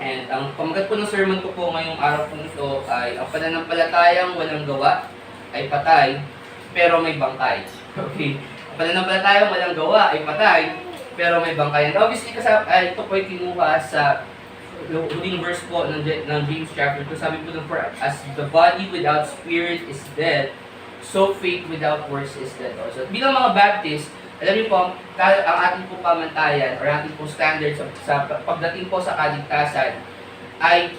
And ang pamagat po ng sermon ko po ngayong araw po ito ay ang pananampalatayang walang gawa ay patay, pero may bangkay. Okay? Ang pananampalatayang walang gawa ay patay, pero may bangkay. And obviously, ito po ay kinuha sa huling verse po ng James chapter 2. Sabi po ng for as the body without spirit is dead, so faith without works is dead also. Bilang mga Baptist, alam niyo po, ang ating po pamantayan or ating po standard sa pagdating po sa kaligtasan ay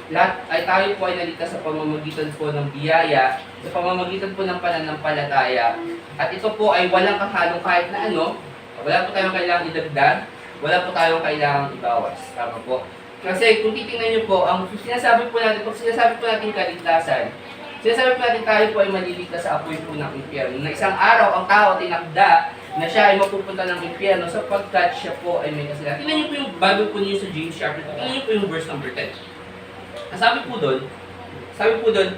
tayo po ay naligtas sa pamamagitan po ng biyaya, sa pamamagitan po ng pananampalataya. At ito po ay walang kahalong kahit na ano, wala po tayong kailangang idagdag, wala po tayong kailangang ibawas. Tama po. Kasi kung titingnan niyo po, ang sinasabi po natin kaligtasan, sinasabi po natin tayo po ay maliligtas sa apoy po ng impyerno. Na isang araw, ang tao tinakda na siya ay mapupunta ng impyerno sapagkat siya po ay may kasalanan. Tingnan niyo po yung Bible po niyo sa James chapter 2. Tingnan niyo po yung verse number 10. Ang sabi po doon,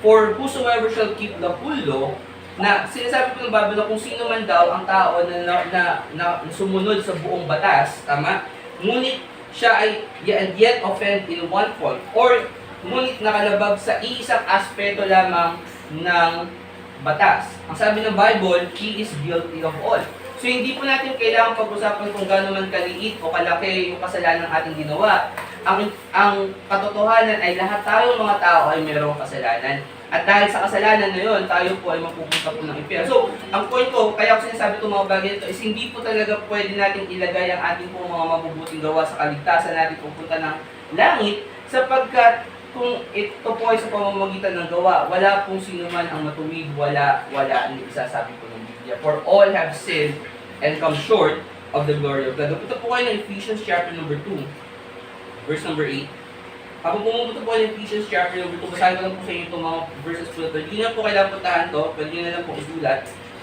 for whosoever shall keep the whole law, na sinasabi po ng Bible na kung sino man daw ang tao na sumunod sa buong batas, tama? Ngunit siya ay yet offend in one fault, or ngunit nakalabag sa iisang aspeto lamang ng batas. Ang sabi ng Bible, he is guilty of all. So hindi po natin kailangan pag-usapan kung gaano man kaliit o kalaki yung kasalanan ng ating ginawa. Ang katotohanan ay lahat tayong mga tao ay mayroong kasalanan. At dahil sa kasalanan na yun, tayo po ay mapupunta po ng impyerno. So, ang point ko, kaya ko sinasabi itong mga bagay ito, is hindi po talaga pwede natin ilagay ang ating po mga mabubuting gawa sa kaligtasan natin pupunta ng langit, sapagkat kung ito po ay sa pamamagitan ng gawa, wala pong sino man ang matuwid, wala, hindi isasabi po ng Biblia. For all have sinned and come short of the glory of God. Ito po kayo ng Ephesians chapter number 2, verse number 8. Habang pumupunta po kayo ng Ephesians chapter number 2, basahin ko lang po sa inyo itong mga verses po ito. Hindi na po kailangan puntahan to, pwede nyo na lang po isulat.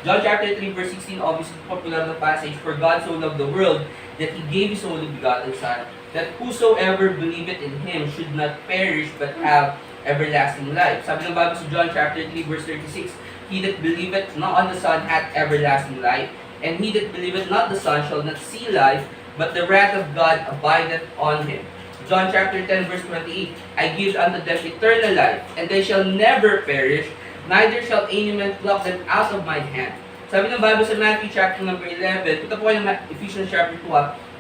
John chapter 3 verse 16, obviously popular na passage, for God so loved the world that He gave His only begotten Son, that whosoever believeth in Him should not perish but have everlasting life. Sabi ng Bible sa John chapter 3 verse 36, he that believeth not on the Son hath everlasting life, and he that believeth not the Son shall not see life, but the wrath of God abideth on him. John chapter 10 verse 28, I give unto them eternal life, and they shall never perish, neither shall any man pluck them out of my hand. Sabi ng Bible sa Matthew chapter number 11, ito po kayo ng Ephesians chapter 2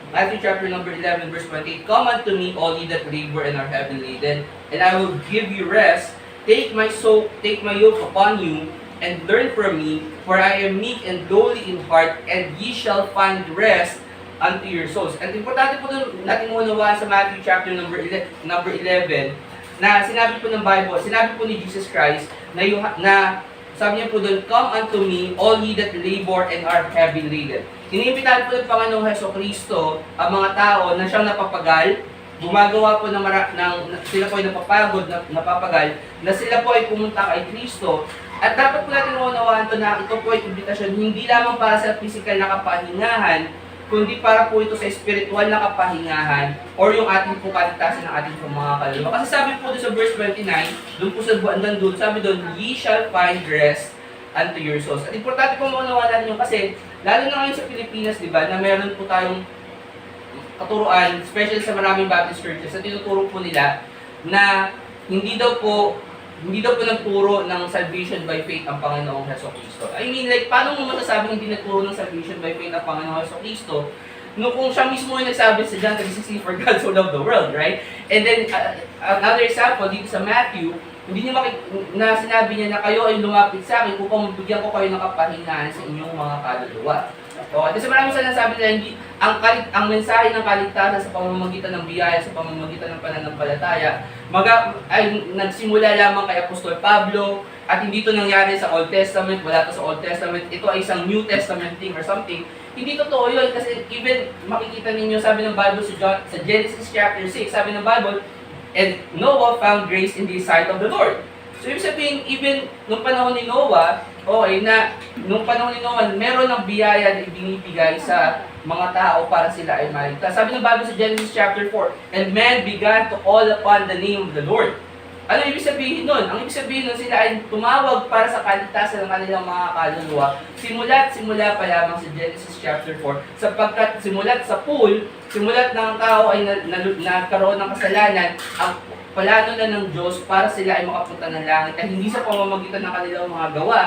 Matthew chapter number 11 verse 28, come unto me all ye that labor and are heavy laden, and I will give you rest. Take my yoke upon you, and learn from me, for I am meek and lowly in heart, and ye shall find rest unto your souls. At importante po natin unawaan sa Matthew chapter number 11, na sinabi po ng Bible, sinabi po ni Jesus Christ, na sabi niya po doon, come unto me, all ye that labor and are heavy laden. Iniimbitahan po ng Panginoong Hesukristo ang mga tao na siyang napapagal, gumagawa po sila po ay napapagod, napapagal, na sila po ay pumunta kay Kristo. At dapat po natin unawaan ito na ito po ay imbitasyon, hindi lamang para sa physical na kapahingahan, kundi para po ito sa spiritual na kapahingahan or yung ating po kaligtasan ng ating mga kaluluwa. Kasi sabi po doon sa verse 29, doon po sa buwandan doon, sabi doon, ye shall find rest unto your souls. At importante po maunawaan natin yung kasi, lalo na ngayon sa Pilipinas, di ba, na meron po tayong katuruan, especially sa maraming Baptist churches, na tinuturo po nila na hindi daw po nagturo ng salvation by faith ang Panginoong Hesukristo. I mean, like, paano mo masasabing hindi nagturo ng salvation by faith ang Panginoong Hesukristo no kung siya mismo yung nagsabi sa John 3:16, for God so loved the world, right? And then, another example, dito sa Matthew, hindi niyo na sinabi niya na kayo ay lumapit sa akin upang mabigyan ko kayo ng kapahingahan sa inyong mga kaluluwa. So, kasi maraming sinasabi nila, hindi, ang mensahe ng kaligtasan sa pamamagitan ng biyaya, sa pamamagitan ng pananampalataya, ay nagsimula lamang kay Apostol Pablo, at hindi ito nangyari sa Old Testament, wala ito sa Old Testament, ito ay isang New Testament thing or something. Hindi totoo yun, kasi even makikita ninyo, sabi ng Bible sa Genesis chapter 6, sabi ng Bible, and Noah found grace in the sight of the Lord. So, ibig sabihin, even nung panahon ni Noah, meron ng biyaya na ibinibigay sa mga tao para sila ay maligtas. Sabi ng Bible sa Genesis chapter 4, and man began to call upon the name of the Lord. Ano ibig sabihin nun? Ang ibig sabihin nun, sila ay tumawag para sa kaligtasan ng kanilang mga kaluluwa. Simula pa lamang sa Genesis chapter 4, sapagkat simulat sa pool, simulat ng tao ay nagkaroon ng kasalanan, ang plano na ng Diyos para sila ay makapunta ng langit, at hindi sa pamamagitan ng kanilang mga gawa,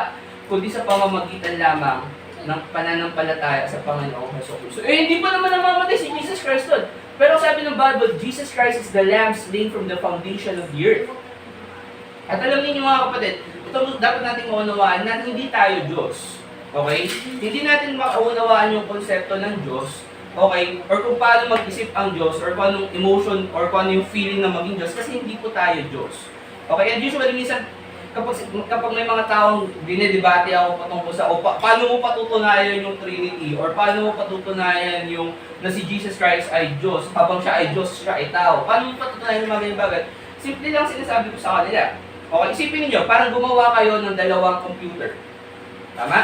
kundi sa pamamagitan lamang ng pananampalataya sa Panginoong Hesus. Hindi pa naman namamatay si Jesus Christ doon. Pero sabi ng Bible, Jesus Christ is the Lamb slain from the foundation of the earth. At alam niyo mga kapatid, ito dapat natin maunawaan na hindi tayo Diyos. Okay? Hindi natin maunawaan yung konsepto ng Diyos. Okay? Or kung paano mag-isip ang Diyos, or kung anong emotion, or kung ano yung feeling na maging Diyos, kasi hindi po tayo Diyos. Okay? And usually, minsan, kapag may mga taong dinedebate ako patungkol sa, paano mo patutunayan yung Trinity, or paano mo patutunayan yung na si Jesus Christ ay Diyos, habang siya ay Diyos, siya ay tao. Paano mo patutunayan yung mga bagay? Simple lang sinasabi ko sa kanila. Okay, isipin niyo, parang gumawa kayo ng dalawang computer. Tama?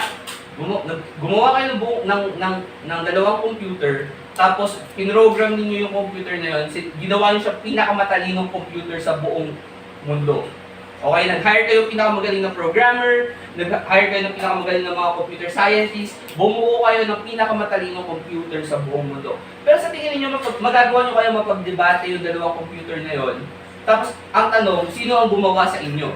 Gumawa kayo ng dalawang computer, tapos pinrogram niyo yung computer na yun, ginawa niyo siya pinakamatalinong computer sa buong mundo. Okay, nag-hire kayo pinakamagaling na programmer, nag-hire kayo ng pinakamagaling na mga computer scientists, bumuo kayo ng pinakamatalinong computer sa buong mundo. Pero sa tingin niyo, magagawa niyo kayo mapagdebate yung dalawang computer na yon. Tapos, ang tanong, sino ang gumawa sa inyo?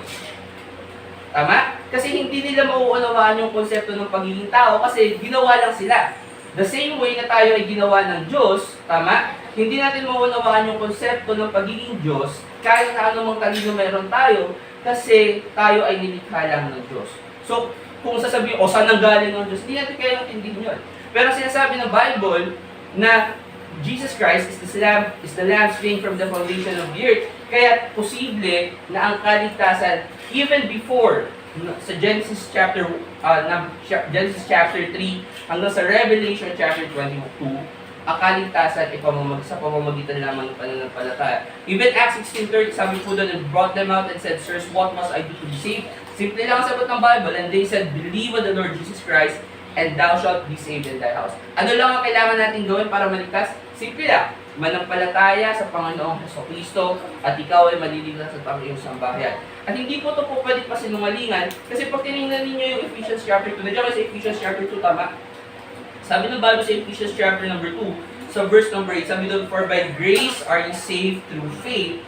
Tama? Kasi hindi nila mauunawaan yung konsepto ng pagiging tao kasi ginawa lang sila. The same way na tayo ay ginawa ng Diyos, tama? Hindi natin mauunawaan yung konsepto ng pagiging Diyos kahit na anumang talino meron tayo kasi tayo ay nilikha lang ng Diyos. So, kung sasabihin, saan ang galing ng Diyos, hindi natin kaya intindihin yun. Pero sinasabi ng Bible na Jesus Christ is the Lamb slain from the foundation of the earth. Kaya posible na ang kaligtasan even before sa Genesis chapter 3 hanggang sa Revelation chapter 22, ang kaligtasan ay sa pamamagitan lamang ng pananampalataya. Even Acts 16:30, sabi po doon, and brought them out and said, Sirs, what must I do to be saved? Simple lang ang sagot ng Bible, and they said, believe on the Lord Jesus Christ, and thou shalt be saved in thy house. Ano lang ang kailangan natin gawin para maligtas? Simple lang. Manampalataya sa Panginoong Jesucristo at ikaw ay maliligtas sa iyong sambahayan. At hindi po ito po pwede pa sinungalingan kasi pag tinignan ninyo yung Ephesians chapter 2, nandiyan kayo sa Ephesians chapter 2, tama? Sabi ng Bible sa Ephesians chapter number 2, sa verse number 8, sabi doon, for by grace are you saved through faith.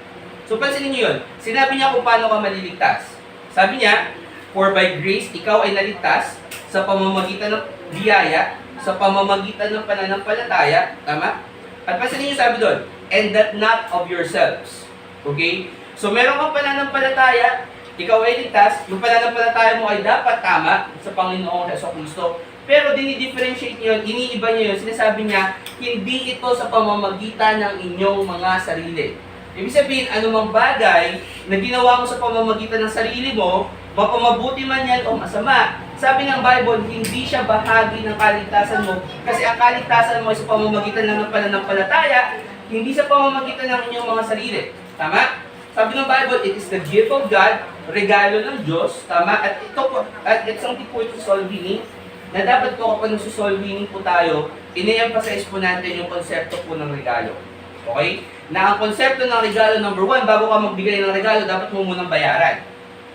So pansinin niyo yun. Sinabi niya kung paano ka maliligtas. Sabi niya, for by grace, ikaw ay naligtas sa pamamagitan ng biyaya, sa pamamagitan ng pananampalataya, tama? At pansinin niyo sabi doon, and that not of yourselves. Okay? So meron kang pananampalataya, ikaw ay ligtas, yung pananampalataya mo ay dapat tama sa Panginoong Jesucristo. Pero dinidifferentiate niyo yun, iniiba niyo yun, sinasabi niya, hindi ito sa pamamagitan ng inyong mga sarili. Ibig sabihin, anumang bagay na ginawa mo sa pamamagitan ng sarili mo, mapamabuti man yan o masama, sabi ng Bible, hindi siya bahagi ng kaligtasan mo kasi ang kaligtasan mo ay sa pamamagitan lang ng pananampalataya, hindi sa pamamagitan ng inyong mga sarili. Tama? Sabi ng Bible, it is the gift of God, regalo ng Diyos. Tama? At ito po, at isang tipo ito sa soul winning, na dapat po kapag nagsusoul winning po tayo, ini-emphasize po natin yung konsepto po ng regalo. Okay? Na ang konsepto ng regalo, number 1, bago ka magbigay ng regalo, dapat mo munang bayaran.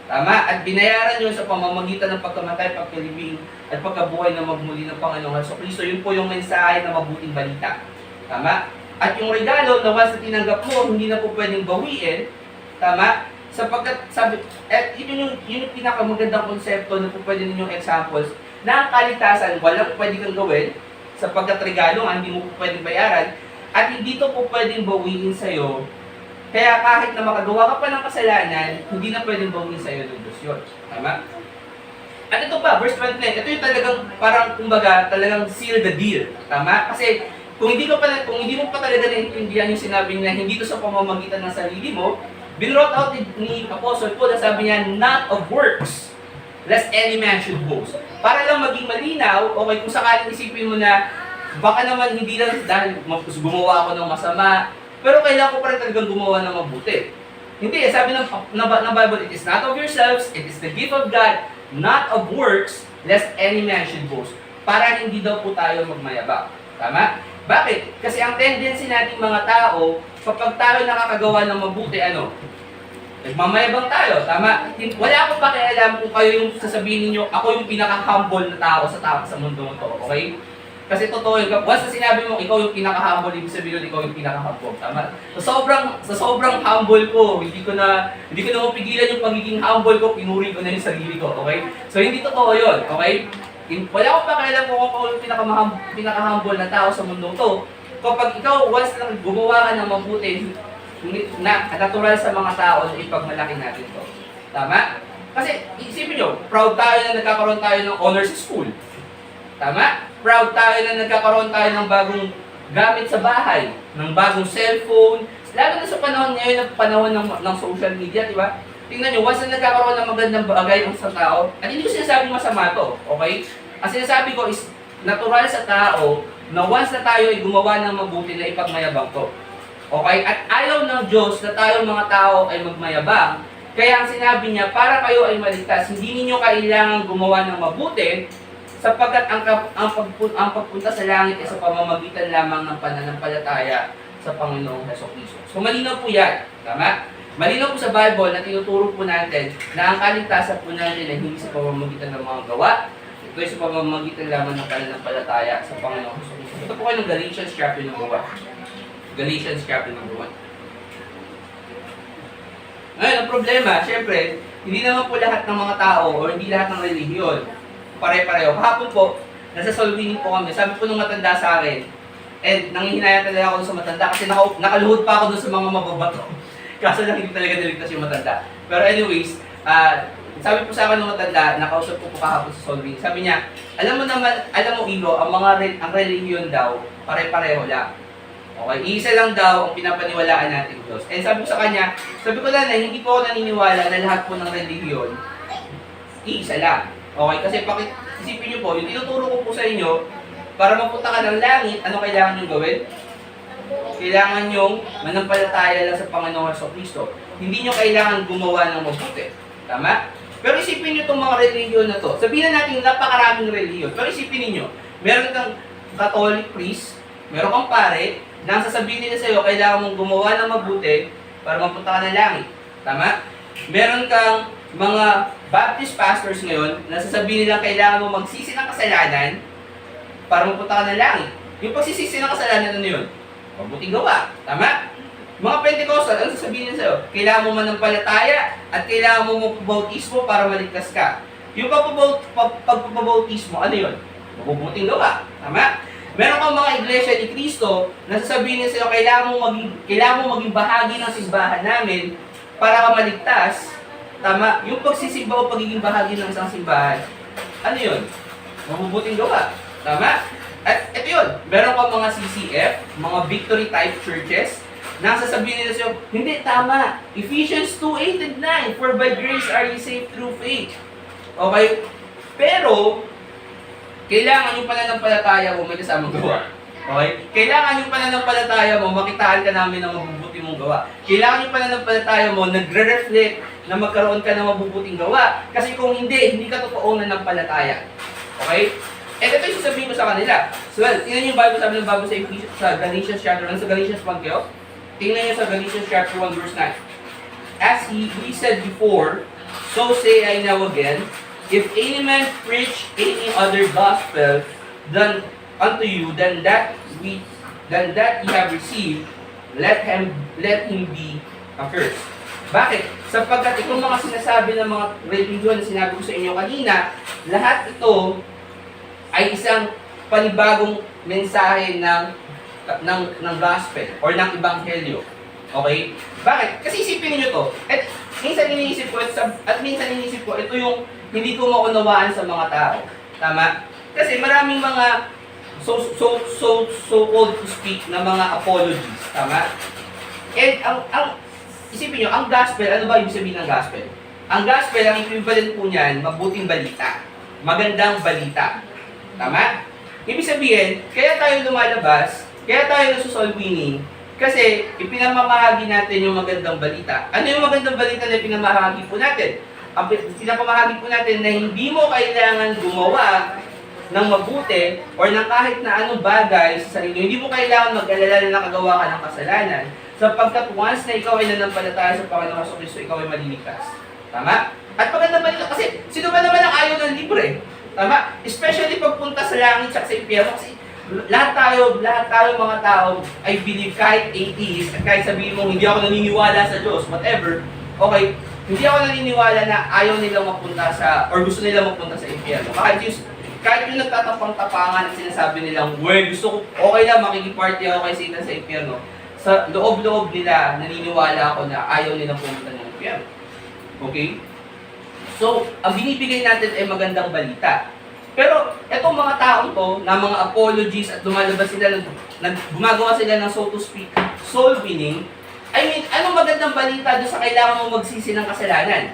Tama? At binayaran yun sa pamamagitan ng pagkamatay, pagkalibing, at pagkabuhay na magmuli ng Panginoong Jesucristo. Yun po yung mensahe na mabuting balita. Tama? At yung regalo na once na tinanggap mo, hindi na po pwedeng bawiin. Tama? Sapagkat, sabi, yun yung pinakamagandang konsepto na po pwede ninyong examples na ang kaligtasan, walang pwede kang gawin sapagkat regalo nga, hindi mo po pwedeng bayaran. At hindi to po pwedeng bawiin sa'yo. Kaya kahit na makagawa ka pa ng kasalanan, hindi na pwedeng bawiin sa'yo ng Diyos yun. Tama? At ito pa, verse 29, ito yung talagang parang, kumbaga, talagang seal the deal. Tama? Kasi kung hindi mo pa talaga naintindihan yung sinabi na hindi ito sa pamamagitan ng sarili mo, binrought out ni Apostle Paul na sabi niya, not of works, lest any man should boast. Para lang maging malinaw, okay, kung sakaling isipin mo na, baka naman hindi lang dahil gumawa ako ng masama, pero kailangan ko pa rin talagang gumawa ng mabuti. Hindi, sabi ng Bible, it is not of yourselves, it is the gift of God, not of works, lest any man should boast. Para hindi daw po tayo magmayabang. Tama? Bakit? Kasi ang tendency nating mga tao, kapag tayo nakakagawa ng mabuti, ano? Nagmamayabang tayo, tama? Wala akong pakialam kung kayo yung sasabihin niyo, ako yung pinaka-humble na tao sa mundo to, okay? Kasi totoo yun, once na sinabi mo, ikaw yung pinaka-humble, ibig sabihin ikaw yung pinaka-humble, tama? Sa sobrang humble ko, hindi ko na mapigilan yung pagiging humble ko, pinuri ko na yung sarili ko, okay? So hindi totoo yun, okay? Wala akong pakialam kung ako yung pinaka-humble na tao sa mundo to. Kapag ikaw, once na gumawa ka ng mabuti, na natural sa mga tao na ipagmalaki natin to. Tama? Kasi isipin nyo, proud tayo na nagkakaroon tayo ng honors sa school. Tama? Proud tayo na nagkakaroon tayo ng bagong gamit sa bahay, ng bagong cellphone, lalo na sa panahon ngayon, ng panahon ng social media, di ba? Tingnan nyo, once na nagkakaroon ng magandang bagay ang sa tao, at hindi ko sinasabing masama to, okay? Ang sinasabi ko is, natural sa tao, na once na tayo ay gumawa ng mabuti na ipagmayabang to. Okay? At ayaw ng Diyos na tayong mga tao ay magmayabang. Kaya ang sinabi niya, para kayo ay maligtas, hindi ninyo kailangan gumawa ng mabuti sapagkat ang pagpunta sa langit ay sa pamamagitan lamang ng pananampalataya sa Panginoong Hesus-Kristo. So malinaw po yan. Tama? Malinaw po sa Bible na tinuturo po natin na ang kaligtasan po natin ay hindi sa pamamagitan ng mga gawa. Ito ay sa pamamagitan lamang ng pananampalataya sa Panginoong Hesus-Kristo. Ito po kayo ng Galatians chapter number 1. Galatians chapter number 1. Ngayon, ang problema, syempre, hindi naman po lahat ng mga tao o hindi lahat ng relihiyon pare-pareho. Kahapon po, nasa Solvini po kami. Sabi po nung matanda sa akin, and nangihinayang talaga ako sa matanda kasi nakaluhod pa ako dun sa mga mababato. Kaso lang hindi talaga niligtas yung matanda. Pero anyways, sabi po sa akin ng matanda, nakausap ko po kahapon sa Solvini. Sabi niya, alam mo Ilo, ang relihiyon daw, pare-pareho lang. Okay, isa lang daw ang pinapaniwalaan natin Diyos. And sabi ko sa kanya, sabi ko lang na hindi po ako naniniwala na lahat po ng relihiyon, isa lang. Okay, kasi isipin niyo po, yung tinuturo ko po sa inyo, para mapunta ka ng langit, ano kailangan nyo gawin? Kailangan nyo manampalataya lang sa Panginoong Hesus-Kristo. Hindi nyo kailangan gumawa ng mabuti. Tama? Pero isipin nyo itong mga relihiyon na to. Sabihin na natin napakaraming relihiyon. Pero isipin niyo, meron kang Catholic priest, meron kang pare, nang sasabihin nila sa'yo, kailangan mong gumawa ng mabuti para mapunta ka ng langit. Tama? Meron kang mga Baptist pastors ngayon, na sasabihin nila kailangan mong magsisi ng kasalanan para mapunta ka ng langit. Yung pagsisisi ng kasalanan, ano yun? Mabuting gawa. Tama? Mga Pentecostal, ano sasabihin nila sa'yo? Kailangan mo manampalataya at kailangan mo magpabautismo para maligtas ka. Yung pagpapabautismo, ano yun? Mabubuting gawa. Tama? Meron kang mga iglesia ni Cristo na sasabihin niya sa'yo, kailangan mo maging bahagi ng simbahan namin para ka maligtas. Tama? Yung pagsisimba o pagiging bahagi ng isang simbahan, ano yun? Mabubuting gawa. Tama? At ito yun, meron kang mga CCF, mga victory type churches, na sasabihin nila sa'yo, hindi, tama. Ephesians 2:8 and 9, for by grace are ye saved through faith. Okay? Pero, kailangan yung pananampalataya mo may kasamang gawa. Okay? Kailangan yung pananampalataya mo, makitaan ka namin ng mabubuti mong gawa. Kailangan yung pananampalataya mo, nagre-reflect na magkaroon ka ng mabubuting gawa. Kasi kung hindi ka totoong nanampalataya. Okay? And ito yung sasabihin mo sa kanila. So, well, tingnan yung Bible, sabi ng Bible sa Galatians chapter 1. Sa Galatians 1 kayo? Tingnan nyo sa Galatians chapter 1 verse 9. As he said before, so say I now again, if any man preach any other gospel than unto you than that ye have received, let him be accursed. Bakit? Sapagkat itong mga sinasabi ng mga religion na sinabi ko sa inyo kanina, lahat ito ay isang panibagong mensahe ng gospel or ng ebanghelyo. Okay? Bakit? Kasi isipin niyo to. At minsan iniisip ko, ito yung hindi ko maunawaan sa mga tao. Tama? Kasi maraming mga so-called to speak na mga apologies. Tama? And isipin nyo, ang gospel, ano ba ibig sabihin ng gospel? Ang gospel, ang equivalent po niyan, mabuting balita. Magandang balita. Tama? Ibig sabihin, kaya tayo lumalabas, kaya tayo nasusolving, kasi ipinamamahagi natin yung magandang balita. Ano yung magandang balita na ipinamahagi po natin? Ang pinapamahagi po natin na hindi mo kailangan gumawa ng mabuti or ng kahit na anong bagay sa sarili. Hindi mo kailangan mag-alala na nakagawa ka ng kasalanan. Sapagkat once na ikaw ay nanampalataya sa Panginoong Jesucristo, ikaw ay maliligtas. Tama? At maganda ba nila? Kasi sino ba naman ang ayaw ng libre? Tama? Especially pagpunta sa langit at sa impyerno. Kasi lahat tayo mga tao ay believe kahit atheist at kahit sabihin mo hindi ako naniniwala sa Diyos, whatever. Okay, hindi ako naniniwala na ayaw nilang mapunta sa, or gusto nilang mapunta sa impyerno. Kahit yung nagtatapang-tapangan at sinasabi nilang, well, gusto ko, okay lang, makikiparty ako kay Satan sa impyerno. Sa loob-loob nila, naniniwala ako na ayaw nilang pumunta ng impyerno. Okay? So, ang binibigay natin ay magandang balita. Pero, etong mga taong to, na mga apologies at lumalabas sila, gumagawa sila ng so to speak, soul winning, I mean, anong magandang balita doon sa kailangan mo magsisi ng kasalanan?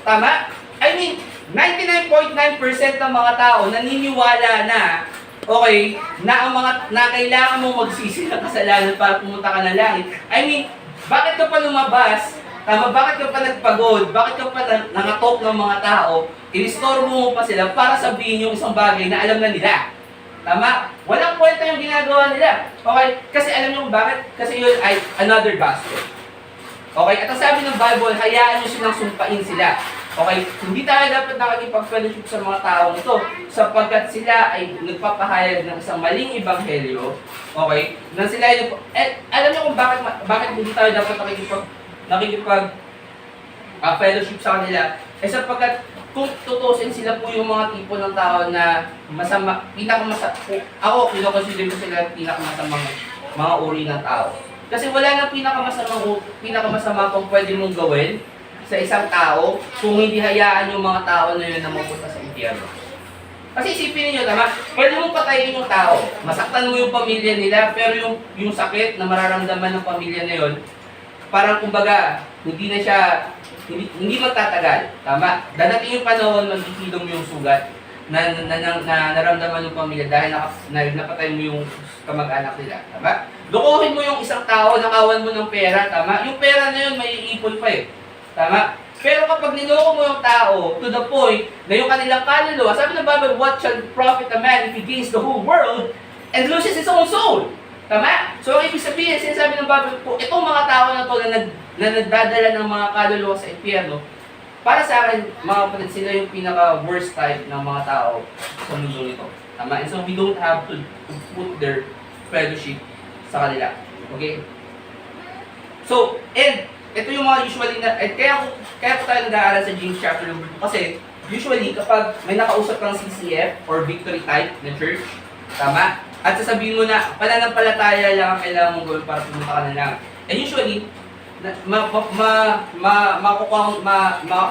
Tama? I mean, 99.9% ng mga tao naniniwala na, okay, na kailangan mo magsisi ng kasalanan para pumunta ka ng langit. I mean, bakit ka pa lumabas? Tama, bakit ka pa nagpagod? Bakit ka pa nangatok ng mga tao? I-restore mo pa sila para sabihin yung isang bagay na alam na nila. Tama? Walang kwenta yung ginagawa nila. Okay? Kasi alam niyo kung bakit? Kasi yun ay another gospel. Okay? At ang sabi ng Bible, hayaan niyo silang sumpain sila. Okay? Hindi tayo dapat nakikipag-fellowship sa mga taong ito sapagkat sila ay nagpapahayag ng isang maling ebanghelyo. Okay? Na sila ay alam niyo kung bakit hindi tayo dapat nakikipag-fellowship sa kanila? Sapagkat kung tutusin sila po yung mga tipo ng tao na masama, ako, kinoconsider ko sila pinakamasamang mga uri ng tao. Kasi wala nang pinakamasama kung pwede mong gawin sa isang tao kung hindi hayaan yung mga tao na yun na mapunta sa impyerno. Kasi isipin niyo, tama? Pwede mong patayin yung tao, masaktan mo yung pamilya nila, pero yung sakit na mararamdaman ng pamilya na yun, parang kumbaga, hindi magtatagal. Tama? Dadating yung panahon, magkikilom yung sugat na naramdaman ng pamilya dahil napatay mo yung kamag-anak nila. Tama? Lukuhin mo yung isang tao, nakawan mo ng pera. Tama? Yung pera na yun, may iipon pa eh. Tama? Pero kapag niloko mo yung tao to the point na yung kanilang kaluluwa, sabi ng Bible, what shall profit a man if he gains the whole world and loses his own soul? Tama? So, ang ibig sabihin, sinasabi ng Bible po, itong mga tao na to na nagdadala ng mga kaluluwa sa impyerno, para sa akin, mga kapatid, sila yung pinaka-worst type ng mga tao sa mundo nito. Tama? And so, we don't have to put their fellowship sa kanila. Okay? So, and, ito yung mga usually na, kaya po tayo nag-aaral sa James chapter number 2, kasi, usually, kapag may nakausap kang CCF or victory type na church, tama? At sasabihin mo na, pananampalataya lang ang kailangan mong gawin para pumunta ka na lang. And usually,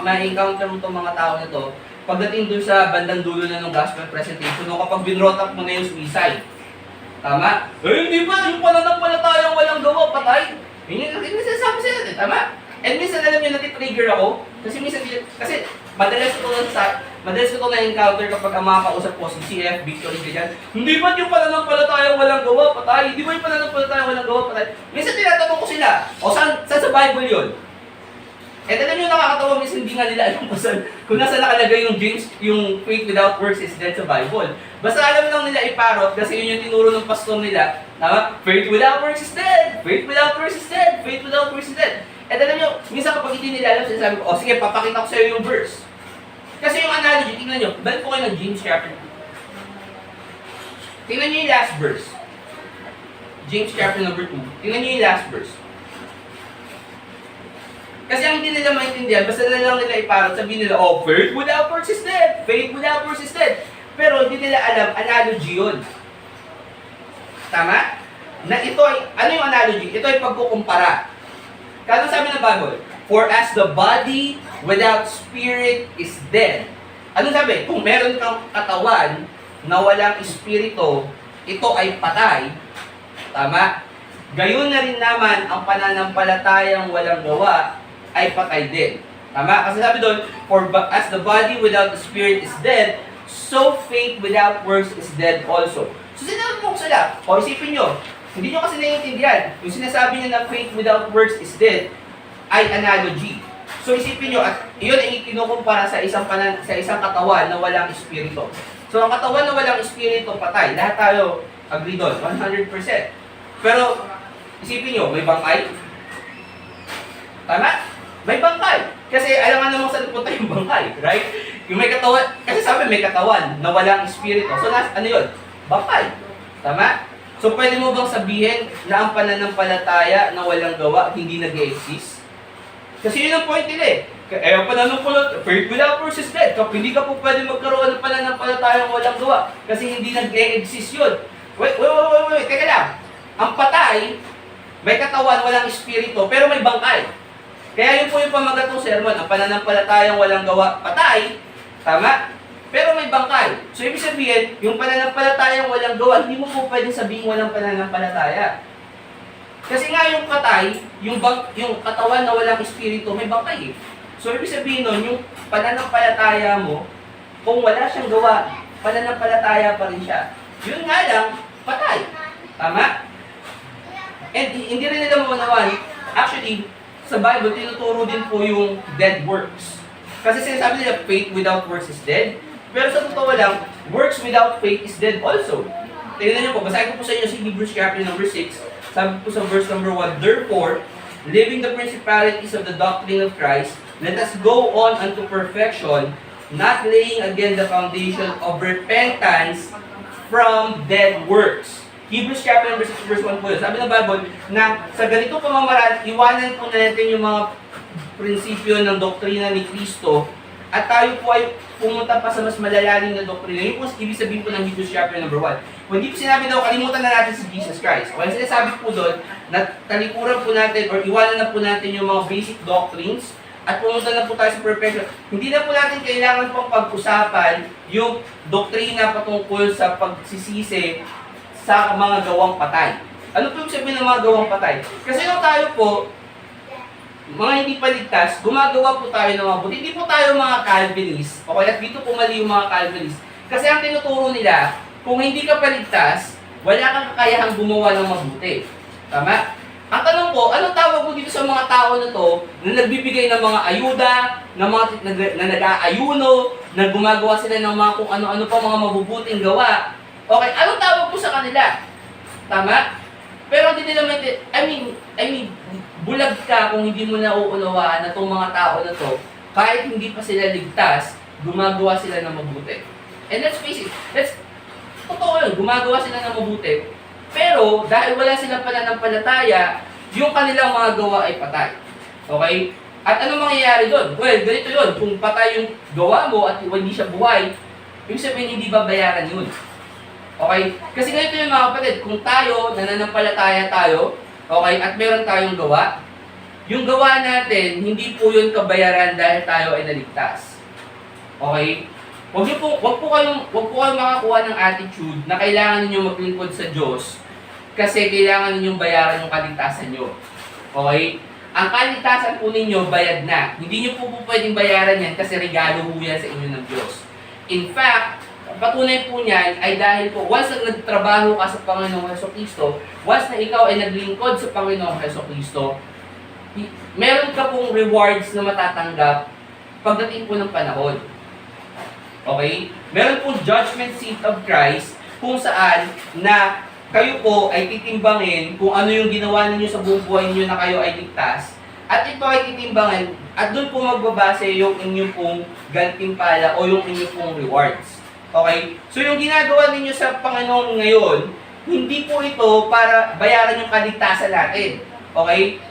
ma-encounter mo itong mga tao na to pagdating dun sa bandang dulo na ng gospel presentation o kapag binrot up mo na yung suicide. Tama? Hindi ba? Yung pananampalatayang walang gawa, patay. Yun yung sinasabi sila, tama? And minsan alam nyo, nati-trigger ako. Kasi madalas ko ito na-encounter kapag ang mga kausap ko, si CF, Victory, ganyan. Hindi ba yung pananampalatayang walang gawa, patay? Hindi ba yung pananampalatayang walang gawa, patay? Minsan tinatanong ko sila, o saan sa Bible yun? And alam nyo, nakakatawa, minsan hindi nga nila alam kung nasa nakalagay yung James, yung faith without works is dead sa Bible. Basta alam lang nila iparot kasi yun yung tinuro ng pastor nila, tama? Faith without works is dead! Faith without works is dead! Faith without works is dead! And alam nyo, minsan kapag hindi nila alam, sinasabi ko, sige, papakita ko sa iyo yung verse. Kasi yung analogy, tingnan nyo, balik po kayo ng James chapter 2. Tingnan nyo yung last verse. James chapter number 2. Tingnan nyo yung last verse. Kasi ang hindi nila maintindihan, basta na lang nila iparot, sabihin nila, oh, faith without works is dead! Faith without works is dead! Pero hindi nila alam, analogy yun. Tama? Na ito ay, ano yung analogy? Ito ay pagkukumpara. Kaya sabi ng Bible, for as the body without spirit is dead. Ano sabi? Kung meron kang katawan na walang espiritu, ito ay patay. Tama? Gayon na rin naman ang pananampalatayang walang gawa ay patay din. Tama? Kasi sabi doon, for as the body without the spirit is dead, so faith without works is dead also. So sinabi ko sila, o isipin nyo, hindi nyo kasi naiintindihan. Yung sinasabi niya na faith without works is dead ay analogy. So isipin nyo, at iyon ay kinukumpara sa isang katawan na walang espiritu. So ang katawan na walang espiritu, patay. Lahat tayo agree doon, 100%. Pero Isipin nyo, may bangkay. Tama? May bangkay. Kasi alam nga naman saan punta yung bangkay, right? Yung may katawan, kasi sabi may katawan na walang espiritu. So, ano yun? Bangkay. Tama? So, pwede mo bang sabihin na ang pananampalataya na walang gawa, hindi nag-exist? Kasi yun ang point nila eh. Ang pananampalataya, faith without works is dead. Kapag hindi ka po pwede magkaroon ng pananampalataya na walang gawa, kasi hindi nag-exist yun. Wait, teka lang. Ang patay, may katawan, walang espiritu, pero may bangkay. Kaya yun po yung pamagat ng sermon, ang pananampalatayang walang gawa, patay, tama? Pero may bangkay. So, ibig sabihin, yung pananampalatayang walang gawa, hindi mo po pwedeng sabihin walang pananampalataya. Kasi nga yung patay, yung katawan na walang espiritu, may bangkay eh. So, ibig sabihin nun, yung pananampalataya mo, kung wala siyang gawa, pananampalataya pa rin siya. Yun nga lang, patay. Tama? And hindi rin nila maunawan. Actually, sa Bible, tinuturo din po yung dead works. Kasi sinasabi nila, faith without works is dead. Pero sa totoo lang, works without faith is dead also. Tingnan niyo po, basahin ko po sa inyo si Hebrews chapter number 6. Sabi po sa verse number 1, therefore, leaving the principalities of the doctrine of Christ, let us go on unto perfection, not laying again the foundation of repentance from dead works. Hebrews chapter number 6 verse 1 po yun. Sabi ng Bible na sa ganitong pamamaraan, iwanan po natin yung mga prinsipyo ng doktrina ni Kristo at tayo po ay pumunta pa sa mas malalalim na doktrina. Yun po ibig sabihin po ng Hebrews chapter number 1. Kung hindi po sinabi daw, kalimutan na natin si Jesus Christ. O yung sinasabi po doon, na talikuran po natin or iwanan na po natin yung mga basic doctrines at pumunta na po tayo sa perfection. Hindi na po natin kailangan pong pag-usapan yung doktrina patungkol sa pagsisisi sa mga gawang patay. Ano po yung sabihin ng mga gawang patay? Kasi nung tayo po, mga hindi paligtas, gumagawa po tayo ng mga buti. Hindi po tayo mga Calvinist, o kaya dito po mali yung mga Calvinist. Kasi ang tinuturo nila, kung hindi ka paligtas, wala kang kakayahang gumawa ng mabuti. Tama? Ang tanong po, anong tawag mo dito sa mga tao na to na nagbibigay ng mga ayuda, na nag-aayuno, na gumagawa sila ng mga kung ano-ano pa mga mabubuting gawa? Okay, anong tawag po sa kanila? Tama? Pero hindi nila I mean, bulag ka kung hindi mo nauunawaan na itong mga tao na to, kahit hindi pa sila ligtas, gumagawa sila ng mabuti. And let's face it, totoo yun, gumagawa sila ng mabuti. Pero, dahil wala silang pananampalataya, yung kanilang mga gawa ay patay. Okay? At ano mangyayari doon? Well, ganito yun, kung patay yung gawa mo at hindi siya buhay, yung sabihin hindi babayaran yun. Okay? Kasi ganito yung mga kapatid, kung tayo, nananampalataya tayo, okay, at meron tayong gawa, yung gawa natin, hindi po yun kabayaran dahil tayo ay naligtas. Okay? Wag po kayong makakuha ng attitude na kailangan niyo maglingkod sa Diyos kasi kailangan ninyong bayaran yung kaligtasan niyo. Okay? Ang kaligtasan po ninyo, bayad na. Hindi niyo po pwedeng bayaran yan kasi regalo po yan sa inyo ng Diyos. In fact, patunay po niyan ay dahil po, once na nagtrabaho ka sa Panginoong Hesus-Kristo, once na ikaw ay naglingkod sa Panginoong Hesus-Kristo, meron ka pong rewards na matatanggap pagdating po ng panahon. Okay? Meron pong judgment seat of Christ kung saan na kayo po ay titimbangin kung ano yung ginawa ninyo sa buong buhay niyo na kayo ay ligtas. At ito ay titimbangin at doon po magbabase yung inyong pong gantimpala o yung inyong pong rewards. Okay? So yung ginagawa ninyo sa Panginoon ngayon, hindi po ito para bayaran yung kaligtasan natin. Okay?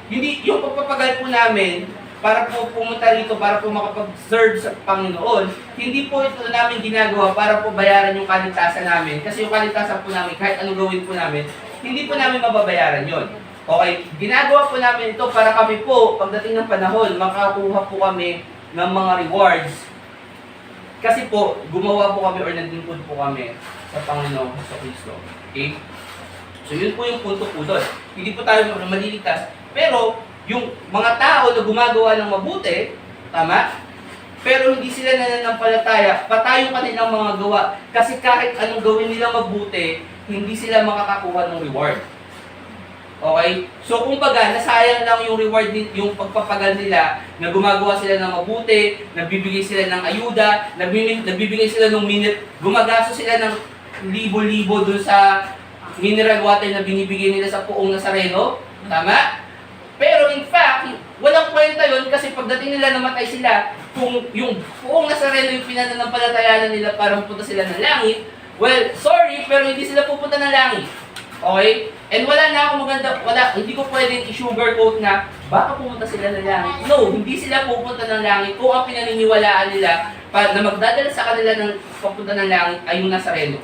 Hindi, yung pagpapagal po namin, para po pumunta rito, para po makapag-serve sa Panginoon, hindi po ito namin ginagawa para po bayaran yung kaligtasan namin. Kasi yung kaligtasan po namin, kahit anong gawin po namin, hindi po namin mababayaran yon. Okay? Ginagawa po namin ito para kami po, pagdating ng panahon, makakuha po kami ng mga rewards. Kasi po, gumawa po kami or naglingkod po kami sa Panginoon sa Kristo. Okay? So yun po yung punto po doon. Hindi po tayo maliligtas. Pero, yung mga tao na gumagawa ng mabuti, tama? Pero hindi sila nananampalataya, patay yung kanilang mga gawa. Kasi kahit anong gawin nila mabuti, hindi sila makakakuha ng reward. Okay? So, kumbaga, nasayang lang yung reward, yung pagpapagal nila, na gumagawa sila ng mabuti, nagbibigay sila ng ayuda, nagbibigay sila ng minute, gumagaso sila ng libo-libo dun sa mineral water na binibigay nila sa Poong Nazareno. Tama? Pero in fact, walang kwenta yun kasi pagdating nila namatay sila, kung yung Poong Nazareno yung pinananampalatayanan nila para mapunta sila ng langit, well, sorry, pero hindi sila pupunta ng langit. Okay? And wala na akong hindi ko pwedeng i-sugarcoat na baka pumunta sila ng langit. No, hindi sila pupunta ng langit kung ang pinaniniwalaan nila na magdadala sa kanila ng papunta ng langit ay yung Nazareno.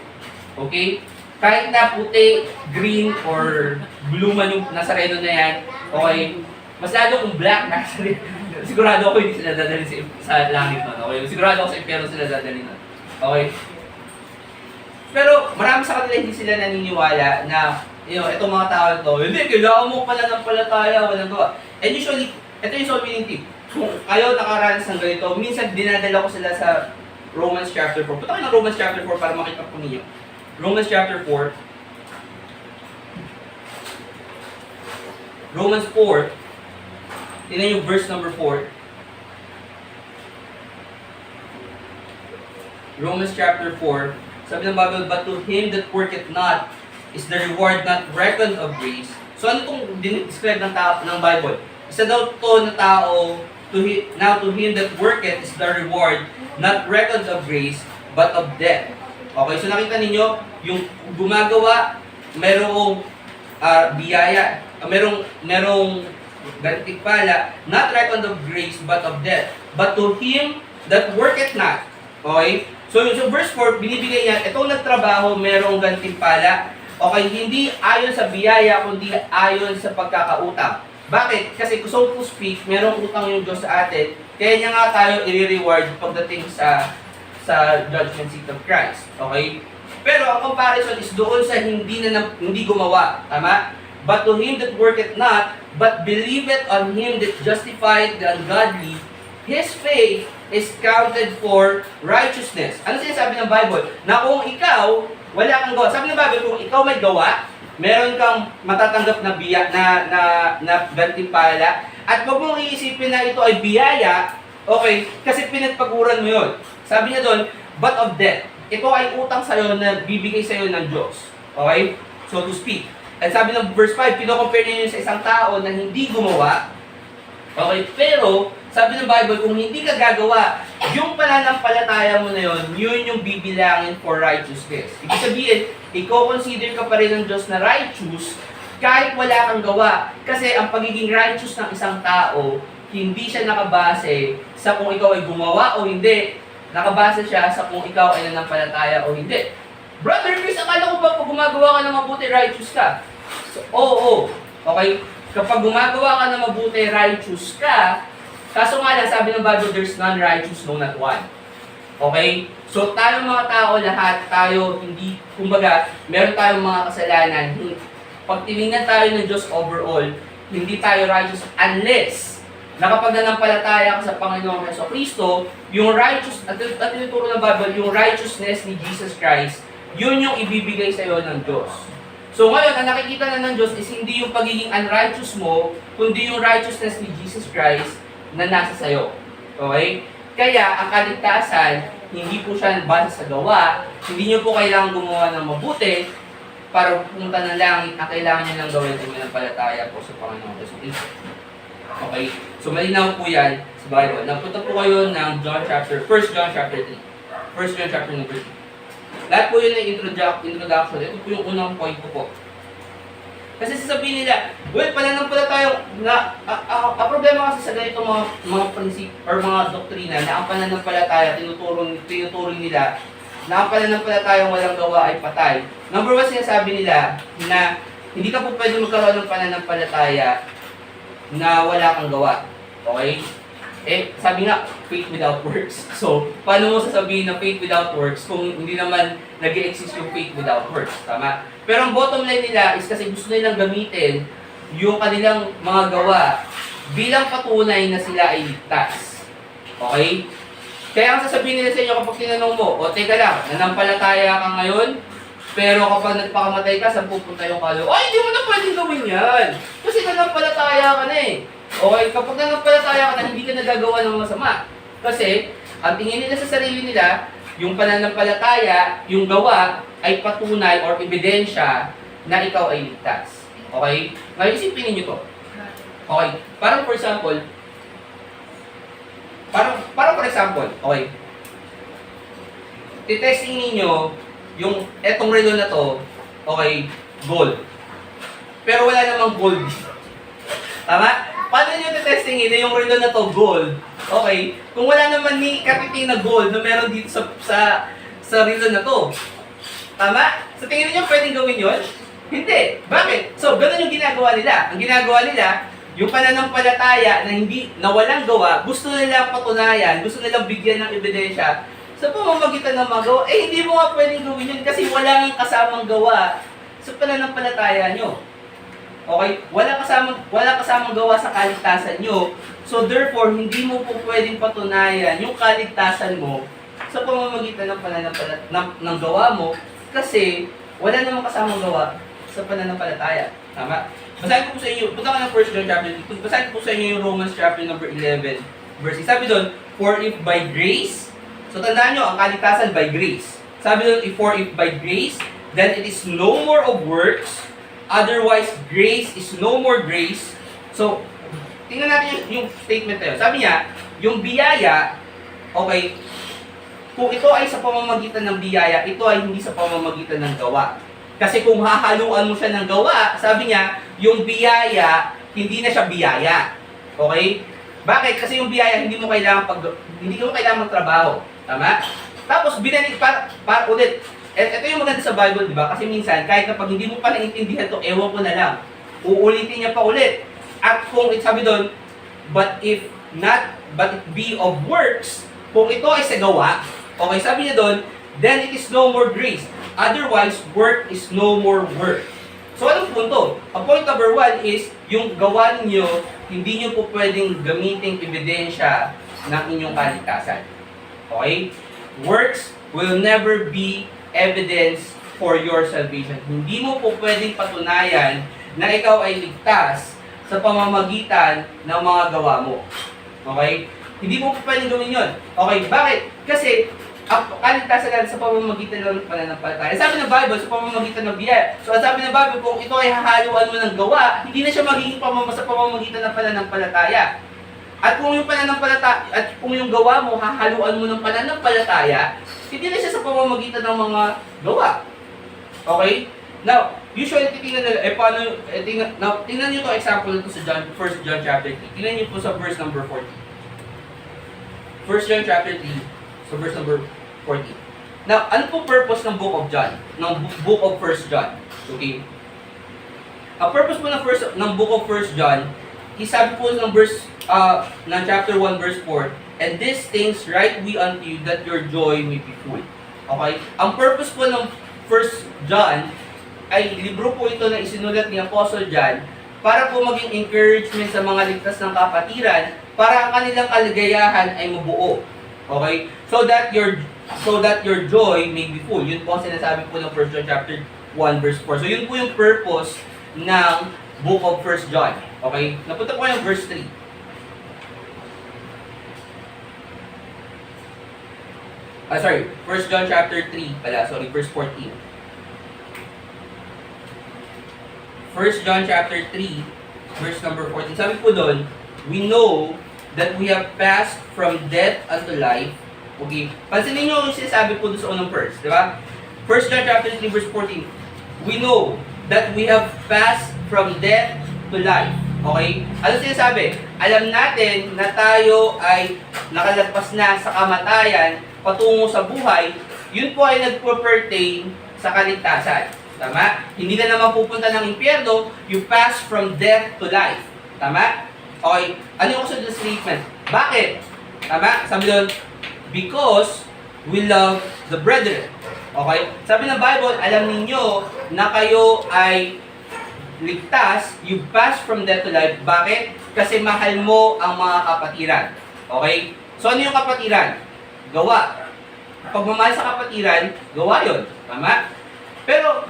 Okay? Kahit na puti, green, or blue man yung Nazareno na yan, okay? Mas lalo kung black Nazareno, sigurado ako hindi sila dadalhin sa langit nun. Okay? Sigurado ako sa impyerno sila dadalhin nun. Okay? Pero marami sa kanila hindi sila naniniwala na itong mga tao na to, hindi, kailangan mo pala ng palataya, walang gawa. And usually, ito yung solving tip. Kung kayo nakaranas ng ganito, minsan dinadala ko sila sa Romans chapter 4. Punta kayo ng Romans chapter 4 para makita po ninyo. Romans chapter 4. Romans 4. Tingnan yung verse number 4. Romans chapter 4. Sabi ng Bible, but to him that worketh not is the reward not reckoned of grace. So ano itong describe ng Bible? Isa daw to na tao, now to him that worketh is the reward not reckoned of grace, but of death. Okay, so nakita ninyo, yung gumagawa, merong biyaya, merong gantimpala, not reckoned of grace, but of death. But to him that worketh not. Okay? So verse 4, binibigay niya, itong nagtrabaho, merong gantimpala. Okay, hindi ayon sa biyaya, kundi ayon sa pagkakautang. Bakit? Kasi so to speak, merong utang yung Diyos sa atin, kaya niya nga tayo i-reward pagdating sa judgment seat of Christ. Okay? Pero ang comparison is doon sa hindi gumawa. Tama? But to him that worketh not, but believeth on him that justified the ungodly, his faith is counted for righteousness. Ano sinasabi ng Bible? Na kung ikaw, wala kang gawa. Sabi ng Bible, kung ikaw may gawa, meron kang matatanggap na na gantimpala, at wag mong iisipin na ito ay biyaya, okay, kasi pinagpaguran mo yun. Sabi niya doon, but of death. Ito ay utang sa'yo na bibigay sa'yo ng Diyos. Okay? So to speak. At sabi ng verse 5, pino-compare niya yun sa isang tao na hindi gumawa. Okay? Pero, sabi ng Bible, kung hindi ka gagawa, yung pananampalataya mo na yun, yun yung bibilangin for righteousness. Ibig sabihin, i-consider ka pa rin ng Diyos na righteous kahit wala kang gawa. Kasi ang pagiging righteous ng isang tao, hindi siya nakabase sa kung ikaw ay gumawa o hindi. Nakabase siya sa kung ikaw ay nanampalataya o hindi. Brother Chris, akala ko ba pag gumagawa ka ng mabuti, righteous ka? So, oo. Okay? Kapag gumagawa ka ng mabuti, righteous ka, kaso nga lang, sabi ng Bible, there's none righteous, no not one. Okay? So, tayong mga tao, lahat tayo, hindi, kumbaga, meron tayong mga kasalanan. Pag tinignan tayo ng Diyos overall, hindi tayo righteous unless nakapag-nanampalataya ka sa Panginoong Jesucristo, yung righteous, at tinuturo ng Bible, yung righteousness ni Jesus Christ, yun yung ibibigay sa iyo ng Diyos. So ngayon, ang nakikita na ng Diyos is hindi yung pagiging unrighteous mo, kundi yung righteousness ni Jesus Christ na nasa sayo. Okay? Kaya, ang kaligtasan, hindi po siya base sa gawa, hindi nyo po kailangan gumawa ng mabuti para pumunta ng langit, ang kailangan nyo lang gawin ay manampalataya po sa Panginoon Jesucristo. Okay? So, malinaw po yan sa Bible. Nagpunta po kayo ng 1 John chapter 3. 1 John chapter number 3. Lahat po yun ay introduction. Ito po yung unang point ko po. Kasi sasabihin nila, well, pananampalataya, ang problema kasi sa ganito mga prinsip or mga doktrina na ang pananampalataya, tinuturing nila na ang pananampalataya walang gawa ay patay. Number 1, sinasabi nila na hindi ka po pwede magkaroon ng pananampalataya na wala kang gawa. Okay? Eh, sabi nga, faith without works. So, paano mo sasabihin na faith without works kung hindi naman nag-exist yung faith without works? Tama? Pero ang bottom line nila is kasi gusto nilang gamitin yung kanilang mga gawa bilang patunay na sila ay ligtas. Okay? Kaya ang sasabihin nila sa inyo kapag tinanong mo, o teka lang, nanampalataya ka ngayon, pero kapag nagpakamatay ka, saan pupunta yung kalo? Ay, hindi mo na pwedeng gawin yan! Kasi nanampalataya ka na eh. Okay, kapag nanampalataya ka na, hindi ka nagagawa ng masama. Kasi, ang tingin nila sa sarili nila, yung pananampalataya, yung gawa, ay patunay or ebidensya na ikaw ay ligtas. Okay? Ngayon, isipin ninyo to. Okay? Parang for example, okay, titesting ninyo yung etong relo na to, okay, gold. Pero wala namang gold. Tama? Paano nyo titesting na yung relo na to gold? Okay? Kung wala naman ni katiting na gold na meron dito sa relo na to. Tama? Sa tingin niyo pwedeng gawin yun? Hindi. Bakit? So, ganun yung ginagawa nila. Ang ginagawa nila, yung pananampalataya na walang gawa, gusto nilang patunayan, gusto nilang bigyan ng ebidensya sa pamamagitan ng mga gawa. Eh, hindi mo nga pwedeng gawin yun kasi wala nang kasamang gawa sa pananampalataya nyo. Okay? Wala kasamang gawa sa kaligtasan nyo. So, therefore, hindi mo po pwedeng patunayan yung kaligtasan mo sa pamamagitan ng gawa mo kasi wala namang kasamang gawa sa pananampalataya. Tama? Basahin ko po sa inyo, punta ka ng 1 John chapter 2. Basahin ko po sa inyo yung Romans chapter number 11, verse 6. Sabi doon, for if by grace, so tandaan nyo, ang kaligtasan by grace. Sabi doon, for if by grace, then it is no more of works, otherwise grace is no more grace. So, tingnan natin yung statement na yun. Sabi niya, yung biyaya, okay, kung ito ay sa pamamagitan ng biyaya, ito ay hindi sa pamamagitan ng gawa. Kasi kung hahaluan mo siya ng gawa, sabi niya, yung biyaya, hindi na siya biyaya. Okay? Bakit? Kasi yung biyaya, hindi mo kailangan magtrabaho. Tama? Tapos, para ulit. Ito yung maganda sa Bible, di ba? Kasi minsan, kahit kapag hindi mo pa naiintindihan to, ewan ko na lang. Uulitin niya pa ulit. At kung sabi doon, but it be of works, kung ito ay sa gawa, okay, sabi niya doon, then it is no more grace. Otherwise, work is no more work. So, anong punto? Ang point number 1 is, yung gawa niyo, hindi niyo po pwedeng gamitin ebidensya ng inyong kaligtasan. Okay? Works will never be evidence for your salvation. Hindi mo po pwedeng patunayan na ikaw ay ligtas sa pamamagitan ng mga gawa mo. Okay? Hindi mo po pwedeng gawin yun. Okay, bakit? Kasi, ang kaligtasan natin sa pamamagitan ng pananampalataya. Sabi ng Bible, sa pamamagitan ng biyaya. So, sabi ng Bible, kung ito ay hahaluan mo ng gawa, hindi na siya magiging sa pamamagitan ng pananampalataya. At kung yung gawa mo, hahaluan mo ng pananampalataya, hindi na siya sa pamamagitan ng mga gawa. Okay? Now, usually titingnan nila, tingnan niyo itong example nito sa 1 John chapter 3. Tingnan niyo po sa verse number 14. 1 John chapter 3, so verse number 14. Now, ano po purpose ng book of John? Ng book of 1 John? Okay? Ang purpose po ng book of 1 John, isabi po ng ng chapter 1 verse 4, and these things write we unto you that your joy may be full. Okay? Ang purpose po ng 1 John ay libro po ito na isinulat ni Apostle John para po maging encouragement sa mga ligtas ng kapatiran para ang kanilang kaligayahan ay mabuo. Okay? So that your joy may be full. Yun po ang sinasabi po ng 1 John chapter 1 verse 4. So yun po yung purpose ng book of 1 John. Okay? Napunta po yung verse 3. Sorry, 1 John chapter 3 pala, verse 14. 1 John chapter 3, verse number 14. Sabi po doon, we know that we have passed from death unto life. Okay? Pansinin nyo yung sinasabi po doon sa unang verse, di ba? 1 John chapter 3, verse 14. We know that we have passed from death to life. Okay? Ano sinasabi? Alam natin na tayo ay nakalagpas na sa kamatayan patungo sa buhay. Yun po ay nagpo-pertain sa kaligtasan. Tama? Hindi ka naman pupunta ng impyerno, you pass from death to life. Tama? Okay, ano yung kasunod na statement? Bakit? Tama? Sabi doon, because we love the brethren. Okay? Sabi ng Bible, alam ninyo na kayo ay ligtas, you pass from death to life. Bakit? Kasi mahal mo ang mga kapatiran. Okay? So ano yung kapatiran? Gawa. Pagmamahal sa kapatiran, gawa yun. Tama? Pero,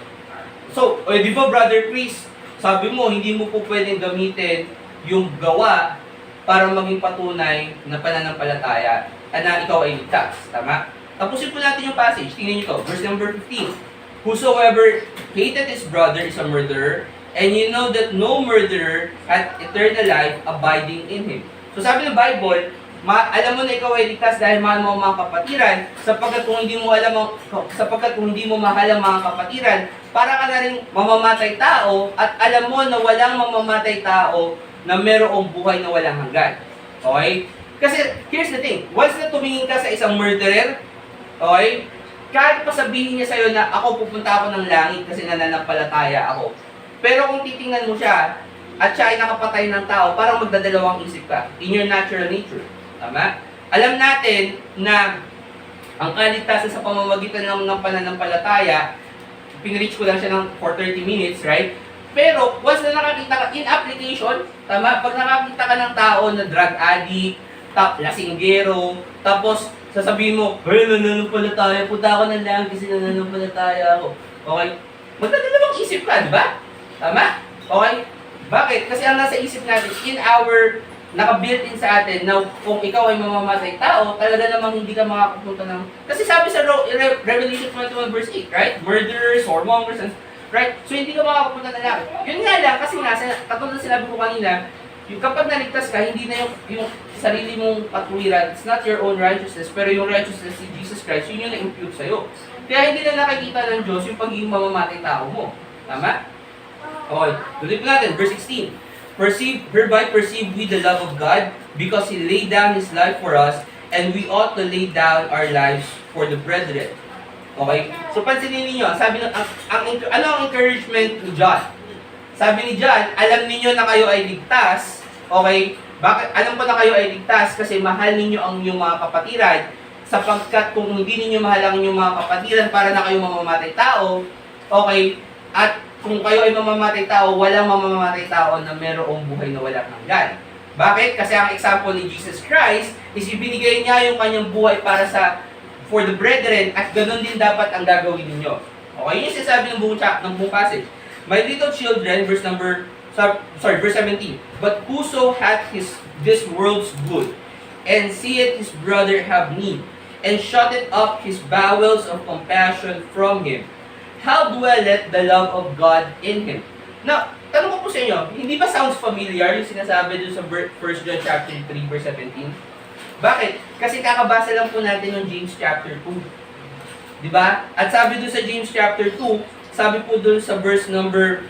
di ba Brother Chris, sabi mo, hindi mo po pwedeng gamitin yung gawa para maging patunay na pananampalataya na ikaw ay ligtas. Tama? Tapusin po natin yung passage. Tingnan nyo to. Verse number 15. Whosoever hated his brother is a murderer, and you know that no murderer hath eternal life abiding in him. So sabi ng Bible, alam mo na ikaw ay ligtas dahil mahal mo ang mga kapatiran, sapagkat kung hindi mo mahal ang mga kapatiran, para ka na rin mamamatay tao, at alam mo na walang mamamatay tao na merong buhay na walang hanggan. Okay? Kasi, here's the thing, once na tumingin ka sa isang murderer, okay, kahit pa sabihin niya sa'yo na ako pupunta ako ng langit kasi nananampalataya ako. Pero kung titingnan mo siya, at siya ay nakapatay ng tao, parang magdadalawang isip ka in your natural nature. Tama? Alam natin na ang kaligtasan sa pamamagitan ng pananampalataya, pinreach ko lang siya for 30 minutes, right? Pero, once na nakakita ka, in application, tama? Pag nakakita ka ng tao na drug addict, lasinggero, tapos sasabihin mo, hey, nananampalataya, punta ako ng lang kasi nananampalataya ako. Okay? Magdadalawang isip ka, di ba? Tama? Okay? Bakit? Kasi ang nasa isip natin, in our naka-built in sa atin na kung ikaw ay mamamatay tao, talaga namang hindi ka makakapunta ng... Kasi sabi sa Revelation 21 verse 8, right? Murderers, whoremongers, right? So hindi ka makakapunta ng langit. Yun nga lang, kasi nga, katulad na sinabi ko kanina, yung kapag naligtas ka, hindi na yung sarili mong katwiran, it's not your own righteousness, pero yung righteousness ni Jesus Christ, yun yung na-impute sa'yo. Kaya hindi na nakikita ng Diyos yung pagiging mamamatay tao mo. Tama? Okay, tuloy po natin, verse 16. Hereby perceive we the love of God, because He laid down His life for us, and we ought to lay down our lives for the brethren. Okay? So pansinin niyo, sabi ng ano ang encouragement ni John? Sabi ni John, alam niyo na kayo ay ligtas. Okay? Bakit? Alam ko na kayo ay ligtas kasi mahal ninyo ang inyong mga kapatiran, sapagkat kung hindi ninyo mahal ang inyong mga kapatiran, para na kayo mamamatay tao. Okay? At kung kayo ay mamamatay tao, walang mamamatay tao na merong buhay na walang hanggan. Bakit? Kasi ang example ni Jesus Christ is ibinigay niya yung kanyang buhay para for the brethren, at ganun din dapat ang gagawin ninyo. Okay? Yun yung sinasabi ng buong passage. My little children, verse 17. But whoso hath this world's good, and seeth his brother have need, and shutteth up his bowels of compassion from him, how dwelleth the love of God in him? Now, tanong ko po sa inyo, hindi ba sounds familiar yung sinasabi dun sa 1 John chapter 3, verse 17? Bakit? Kasi kakabasa lang po natin yung James chapter 2. Diba? At sabi dun sa James chapter 2, sabi po dun sa verse number,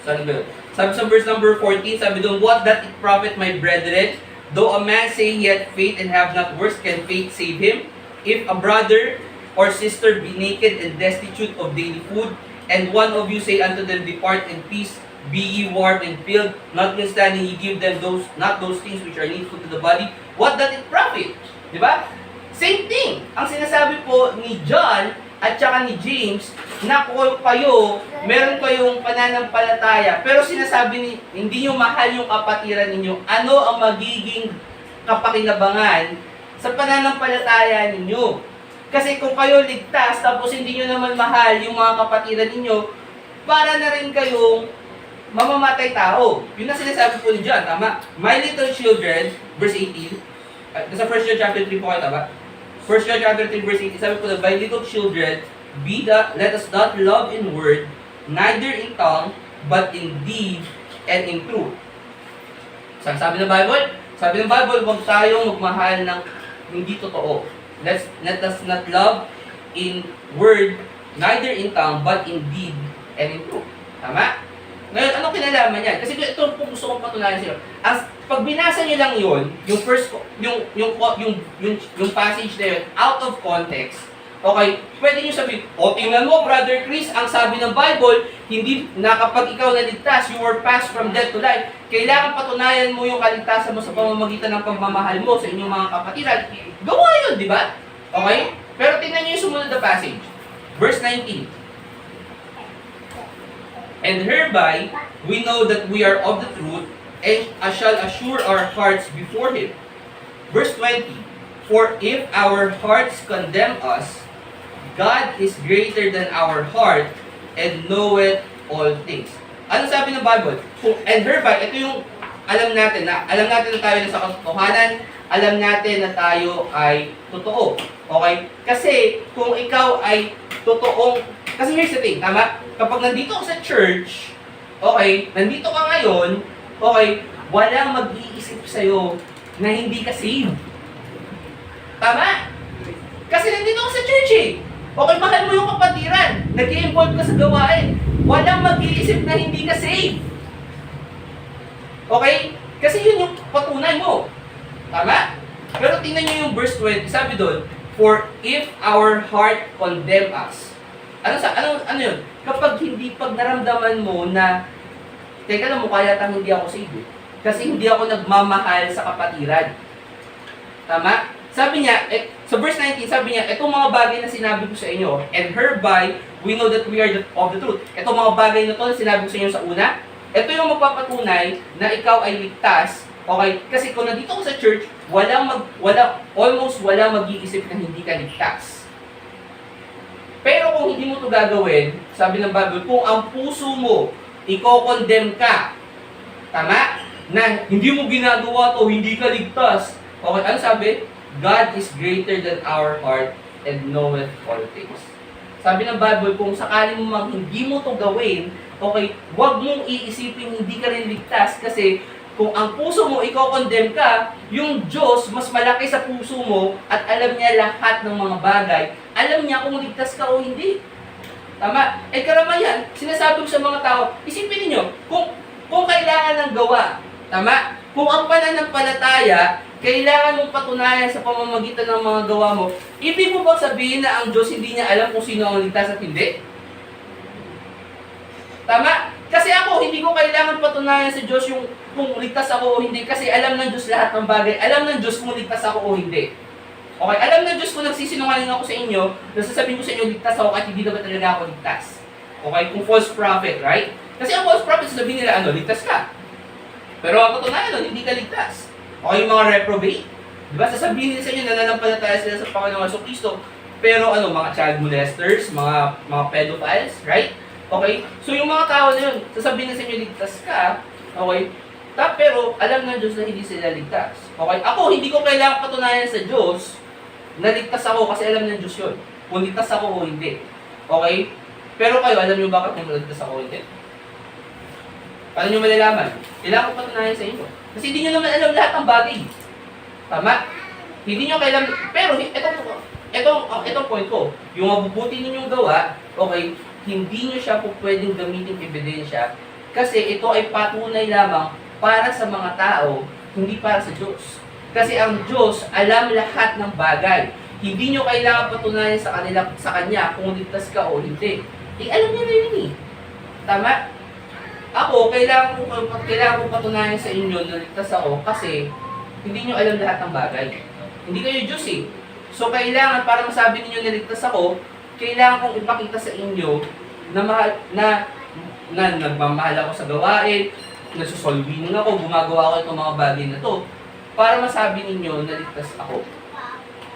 sabi sa verse number 14, sabi dun, what doth it profit, my brethren, though a man say he hath faith and have not works, can faith save him? If a brother or sister be naked and destitute of daily food, and one of you say unto them, depart in peace, be ye warmed and filled, notwithstanding ye give them not those things which are needful to the body, what doth it profit? Diba? Same thing. Ang sinasabi po ni John at saka ni James, na kayo, meron kayong pananampalataya, pero sinasabi hindi nyo mahal yung kapatiran ninyo, ano ang magiging kapakinabangan sa pananampalataya ninyo? Kasi kung kayo ligtas, tapos hindi nyo naman mahal yung mga kapatiran ninyo, para na rin kayong mamamatay tao. Yun ang sinasabi po ni John, tama? My little children, verse 18, nasa 1 John chapter 3 po kayo, tama? 1 John chapter 3 verse 18, sabi po na, my little children, let us not love in word, neither in tongue, but in deed and in truth. Sabi ng Bible, huwag tayong magmahal ng hindi totoo. Let us not love in word, neither in tongue, but in deed and in truth. Tama? Ngayon, anong kinalaman yan? Kasi ito po gusto kong patunayan sa inyo. Pag binasa niyo lang yun, yung passage na yun, out of context, okay, pwede niyo sabihin, tingnan mo, Brother Chris, ang sabi ng Bible, hindi na kapag ikaw naligtas, you were passed from death to life. Kailangan patunayan mo yung kaligtasan mo sa pamamagitan ng pagmamahal mo sa inyong mga kapatiran. Gawa yun, di ba? Okay? Pero tingnan niyo yung sumunod na passage. Verse 19. And hereby, we know that we are of the truth, and shall assure our hearts before Him. Verse 20. For if our hearts condemn us, God is greater than our heart, and knoweth all things. Ano sabi ng Bible? And hereby, ito yung alam natin na tayo na sa katotohanan, alam natin na tayo ay totoo. Okay? Kasi kung ikaw ay totoong Kasi here's the thing, tama? Kapag nandito ka sa church, okay, nandito ka ngayon, okay, walang mag-iisip sa'yo na hindi ka saved. Tama? Kasi nandito ka sa church eh. Okay, mahal mo yung kapatiran. Nag-i-involve ka sa gawain. Walang mag-iisip na hindi ka saved. Okay? Kasi yun yung patunay mo. Tama? Pero tingnan nyo yung verse 20. Sabi doon, for if our heart condemn us. Ano yun? Kapag pag naramdaman mo na, teka lang, mukha yata hindi ako saved eh. Kasi hindi ako nagmamahal sa kapatiran. Tama? Sabi niya, sa verse 19, sabi niya, itong mga bagay na sinabi ko sa inyo, and hereby, we know that we are of the truth. Itong mga bagay na to na sinabi ko sa inyo sa una, ito yung magpapatunay na ikaw ay ligtas. Okay? Kasi kung nandito ka sa church, almost walang mag-iisip na hindi ka ligtas. Pero kung hindi mo ito gagawin, sabi ng Bible, kung ang puso mo, i-condemn ka, tama? Na hindi mo ginagawa to, hindi ka ligtas. Okay, ano sabi? God is greater than our heart and knoweth all things. Sabi ng Bible, kung sakali mo hindi mo to gawin, okay, huwag mong iisipin hindi ka rin ligtas kasi kung ang puso mo, i-condemn ka, yung Diyos, mas malaki sa puso mo at alam niya lahat ng mga bagay. Alam niya kung ligtas ka o hindi. Tama? Karamihan, sinasabi ko sa mga tao, isipin niyo kung kailangan ng gawa, tama? Kung ang pananampalataya, kailangan mong patunayan sa pamamagitan ng mga gawa mo, ibig mo bang sabihin na ang Diyos hindi niya alam kung sino ang ligtas at hindi? Tama? Kasi ako, hindi ko kailangan patunayan sa Diyos yung kung ligtas ako o hindi kasi alam ng Diyos lahat ng bagay. Alam ng Diyos kung ligtas ako o hindi. Okay, alam ng Diyos kung nagsisinungaling ako sa inyo, nasasabihin ko sa inyo ligtas ako at hindi naman talaga ako ligtas. Okay, kung false prophet, right? Kasi ang false prophet, sabihin nila, ligtas ka. Pero ang patunayan nun, hindi ka ligtas. Okay, yung mga reprobate. Diba, sasabihin nila sa inyo, nananampalataya sila sa Panginoong Jesucristo. Pero mga child molesters, mga pedophiles, right? Okay? So yung mga tao na yun, sasabihin na sa inyo, ligtas ka, okay? Pero alam ng Diyos na hindi sila ligtas. Okay? Ako, hindi ko kailangan patunayan sa Diyos na ligtas ako kasi alam ng Diyos yun. Kung ligtas ako o hindi. Okay? Pero kayo, alam nyo bakit kung ligtas ako o hindi? Paano nyo malalaman? Kailangan ko patunayan sa inyo. Kasi hindi nyo naman alam lahat ng bagay. Tama? Hindi nyo kailangan, pero itong point ko, yung mabubuti ninyong gawa, okay, hindi nyo siya po pwedeng gamitin ebidensya kasi ito ay patunay lamang para sa mga tao, hindi para sa Diyos. Kasi ang Diyos alam lahat ng bagay. Hindi nyo kailangan patunayan sa Kanya kung ligtas ka o hindi. Alam niya na yun eh. Tama? Ako, kailangan ko patunayan sa inyo na ligtas ako kasi hindi nyo alam lahat ng bagay. Hindi kayo Diyos eh. So kailangan, para masabi ninyo na ligtas ako, kailangan kong ipakita sa inyo na nagmamahal ako sa gawain, nagsusolving ako, gumagawa ako itong mga bagay na to, para masabi ninyo na ligtas ako.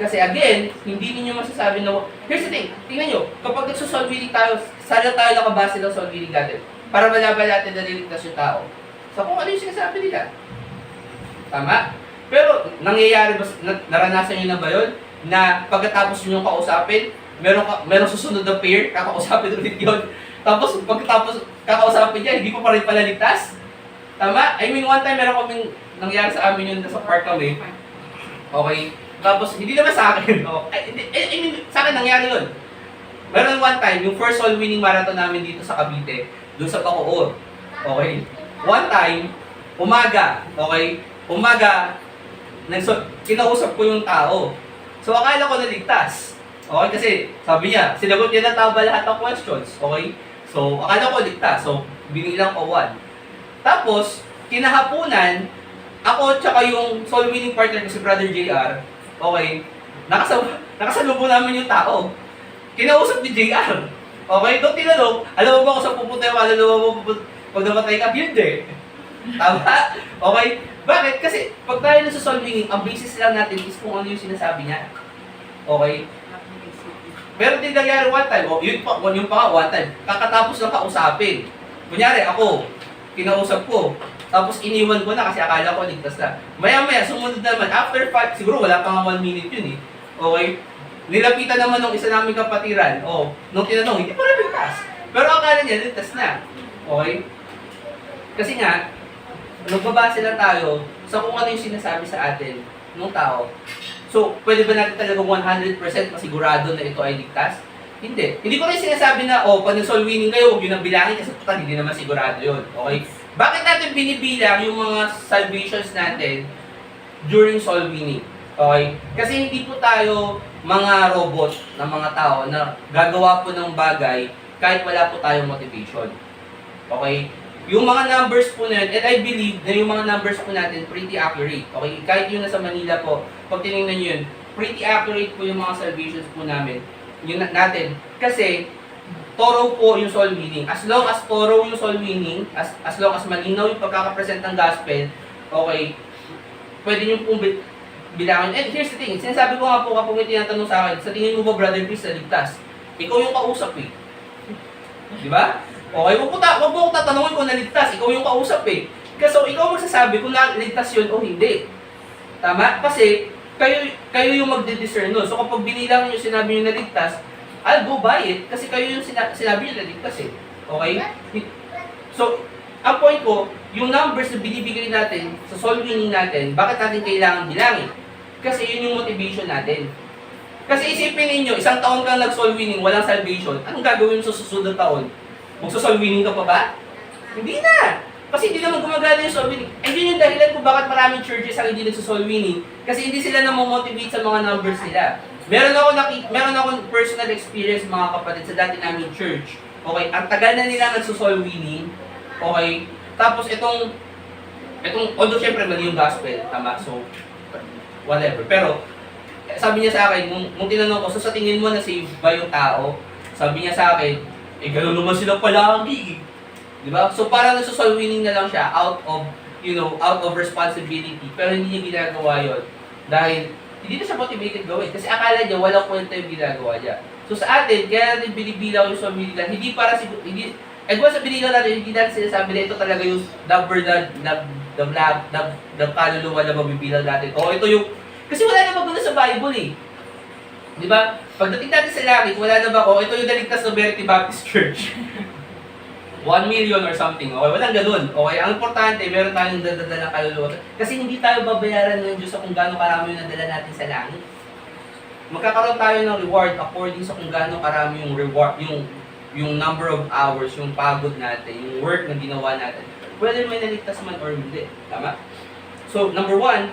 Kasi again, hindi ninyo masasabi na, here's the thing, tingnan nyo, kapag nagsusolving tayo, sana tayo nakabase ng solving natin, para malaban natin na niligtas yung tao. So kung ano yung sinasabi nila. Tama? Pero nangyayari ba, naranasan nyo na ba yun? Na pagkatapos nyo kausapin, meron susunod na pair, kakausapin ulit yun. Tapos pagkatapos kakausapin niya, hindi ko pa rin pala ligtas. Tama? I mean, one time meron kaming nangyari sa amin yun, nasa park kami. Okay? Tapos, hindi naman sa akin. Oh. I mean, sa akin nangyari yun. Meron one time, yung first all winning marathon namin dito sa Cavite, doon sa Bacoor. Okay? One time, umaga. Okay? Umaga, kinausap ko yung tao. So, akala ko naligtas. Okay? Kasi, sabi niya, sinagot niya na tama lahat ng questions. Okay? So, akala ko ligtas. So, binilang ko 1. Tapos, kinahapunan, ako tsaka yung soul winning partner ko si Brother JR, okay, nakasalubong namin yung tao. Kinausap ni JR. Okay, doon tinanong, alam mo ba kung saan pupunta yung kaluluwa mo pag namatay ka? Hindi. Tama? Okay? Bakit? Kasi pag tayo na sa soul winning, ang basis lang natin is kung ano yung sinasabi niya. Okay? Pero din nangyari one time, yung pa one time, kakatapos lang kausapin. Kunyari, ako, kinausap ko, tapos iniwan ko na kasi akala ko ligtas na. Maya-maya, sumunod naman, after 5, siguro wala pa nga 1 minute yun eh. Okay? Nilapitan naman ng isa naming kapatiran. Nung tinanong, hindi pa rin ligtas. Pero akala niya, ligtas na. Okay? Kasi nga, nagbabase lang tayo sa kung ano yung sinasabi sa atin ng tao. So, pwede ba natin talagang 100% masigurado na ito ay ligtas? Hindi. Hindi ko rin sinasabi na, pag nag-soul winning kayo, huwag yun ang bilangin kasi putan, hindi naman sigurado yun. Okay? Bakit natin binibilang yung mga salvations natin during soul winning? Okay? Kasi hindi po tayo mga robot na mga tao na gagawa po ng bagay kahit wala po tayong motivation. Okay? Yung mga numbers po natin, and I believe na yung mga numbers po natin pretty accurate. Okay? Kahit yung nasa Manila po, pag tinignan nyo yun, pretty accurate po yung mga salvations po namin. Yun natin. Kasi, thorough po yung soul winning. As long as thorough yung soul winning, as long as malinaw yung pagkakapresent ng gospel, okay, pwede nyo pong bilangin. And here's the thing, sinasabi ko nga po kapag may tinatanong sa akin, sa tingin mo ba, Brother Chris, na ligtas? Ikaw yung kausap eh. Di ba? Okay, wag mo ko tatanungin kung naligtas, ikaw yung kausap eh. Kasi so, ikaw magsasabi kung naligtas yun o hindi. Tama? Kasi, kayo yung magdi-discern nun. So kapag binilang nyo sinabi nyo naligtas, I'll go by it kasi kayo yung sinabi nyo naligtas eh. Okay? So, ang point ko, yung numbers na binibigay natin sa soul winning natin, bakit natin kailangan bilangin? Kasi yun yung motivation natin. Kasi isipin ninyo, isang taon kang nag-soul winning, walang salvation, anong gagawin mo sa susunod na taon? Magsa-soul winning ka pa ba? Hindi na! Kasi hindi naman gumagana yung soul winning. And yun yung dahilan kung bakit maraming churches ang hindi nagsa-soul winning, kasi hindi sila namomotivate sa mga numbers nila. Meron ako personal experience mga kapatid sa dati naming church. Okay, ang tagal na nila nagsa-soul winning. Okay, tapos itong although syempre mali yung gospel, tama, so whatever. Pero sabi niya sa akin, nung tinanong ko, so sa tingin mo na save ba yung tao? Sabi niya sa akin, gano'n naman sila palagi. Di ba? So parang nagso-soul winning na lang siya out of responsibility. Pero hindi niya ginagawa yun. Dahil hindi na siya motivated gawin. Kasi akala niya walang kwenta yung ginagawa niya. So sa atin, kaya natin binibilang yung soul winning lang, hindi para and once sa binilang natin, hindi natin sinasabi na ito talaga yung the kaluluwa na mabibilang natin. Ito yung, kasi wala na magulo sa Bible eh. Di ba? Pagdating natin sa langit, wala na ba ito yung naligtas ng Verity Baptist Church. 1 million or something. Okay, walang ganun. Okay, ang importante, meron tayong dadala kaluluwa. Kasi hindi tayo babayaran ng Diyos sa kung gaano karami yung nadala natin sa langit. Magkakaroon tayo ng reward according sa kung gaano karami yung reward, yung number of hours, yung pagod natin, yung work na ginawa natin. Whether may naligtas man or hindi. Tama? So, number 1,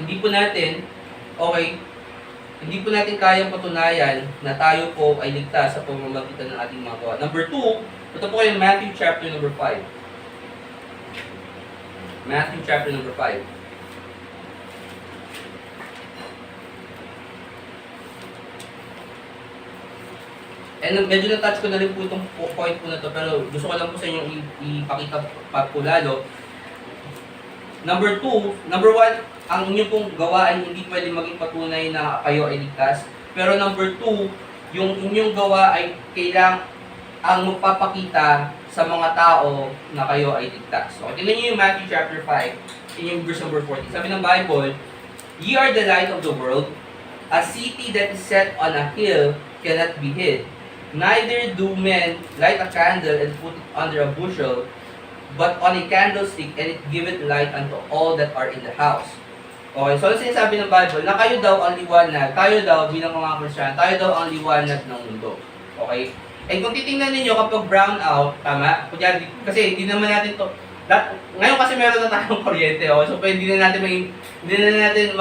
hindi po natin kayang patunayan na tayo po ay ligtas sa pamamagitan ng ating mga gawa. Number 2, ito po kayo Matthew chapter number 5. Matthew chapter number 5. And medyo na-touch ko na rin po itong point po na to, pero gusto ko lang po sa inyo ipakita pa po lalo. Number 1, ang inyong pong gawa ay hindi pwede maging patunay na kayo ay ligtas. Pero number 2, yung inyong gawa ay kailangang ang magpapakita sa mga tao na kayo ay ligtas. So, tingnan niyo yung Matthew chapter 5, yung verse number 40. Sabi ng Bible, "Ye are the light of the world. A city that is set on a hill cannot be hid. Neither do men light a candle and put it under a bushel, but on a candlestick, and it giveth light unto all that are in the house." Okay, so sinasabi ng Bible na kayo daw ang liwanag, tayo daw bilang mga Kristiyano, tayo daw ang liwanag ng mundo. Okay? And kung titingnan ninyo kapag brown out, tama? Kunyari, kasi hindi naman natin to, ngayon kasi meron na tayong kuryente, okay? So hindi na natin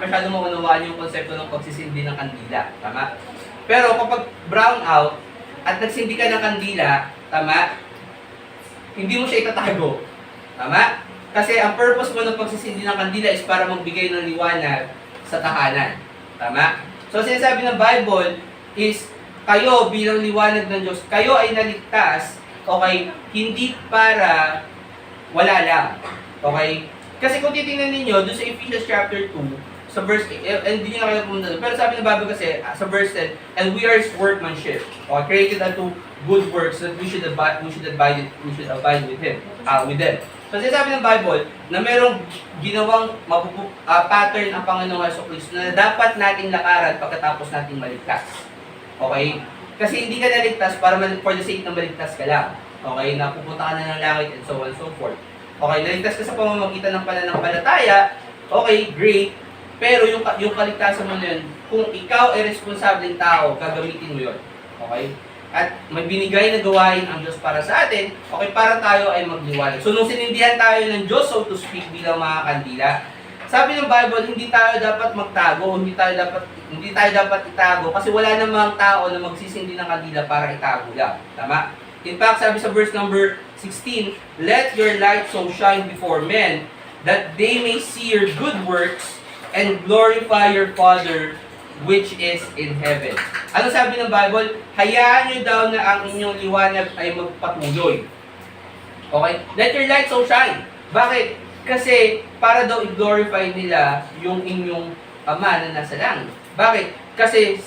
masyado maunawaan yung konsepto ng pagsisindi ng kandila, tama? Pero kapag brown out at nagsindi ka ng kandila, tama? Hindi mo siya itatago. Tama? Kasi ang purpose mo ng pagsisindi ng kandila is para magbigay ng liwanag sa tahanan. Tama? So sinasabi ng Bible is kayo bilang liwanag ng Diyos, kayo ay naligtas, okay? Hindi para wala lang. Okay? Kasi kung titingnan ninyo, doon sa Ephesians chapter 2, sa verse 8, and hindi nyo na kayo pumunta doon. Pero sabi ng Bible kasi, sa verse 10, "And we are His workmanship, created unto good works that we should abide with them." So sinasabi ng Bible na merong ginawang pattern ang Panginoong Jesucristo na dapat nating lakaran pagkatapos nating maligtas. Okay? Kasi hindi ka naligtas para for the sake na maligtas ka lang. Okay? Napupunta ka na ng langit and so on and so forth. Okay? Naligtas ka sa pamamagitan ng pananampalataya. Okay, great. Pero yung kaligtasan mo na yun, kung ikaw ay responsableng tao, gagamitin mo yun. Okay? At may binigay na gawain ang Diyos para sa atin, okay, para tayo ay magliwanag. So, nung sinindihan tayo ng Diyos, so to speak, bilang mga kandila, sabi ng Bible, hindi tayo dapat magtago, hindi tayo dapat itago, kasi wala namang tao na magsisindi ng kandila para itago lang. Tama? In fact, sabi sa verse number 16, "Let your light so shine before men, that they may see your good works, and glorify your Father which is in heaven." Ano sabi ng Bible? Hayaan nyo daw na ang inyong liwanag ay magpatuloy. Okay? Let your light so shine. Bakit? Kasi para daw i-glorify nila yung inyong Ama na nasa langit. Bakit? Kasi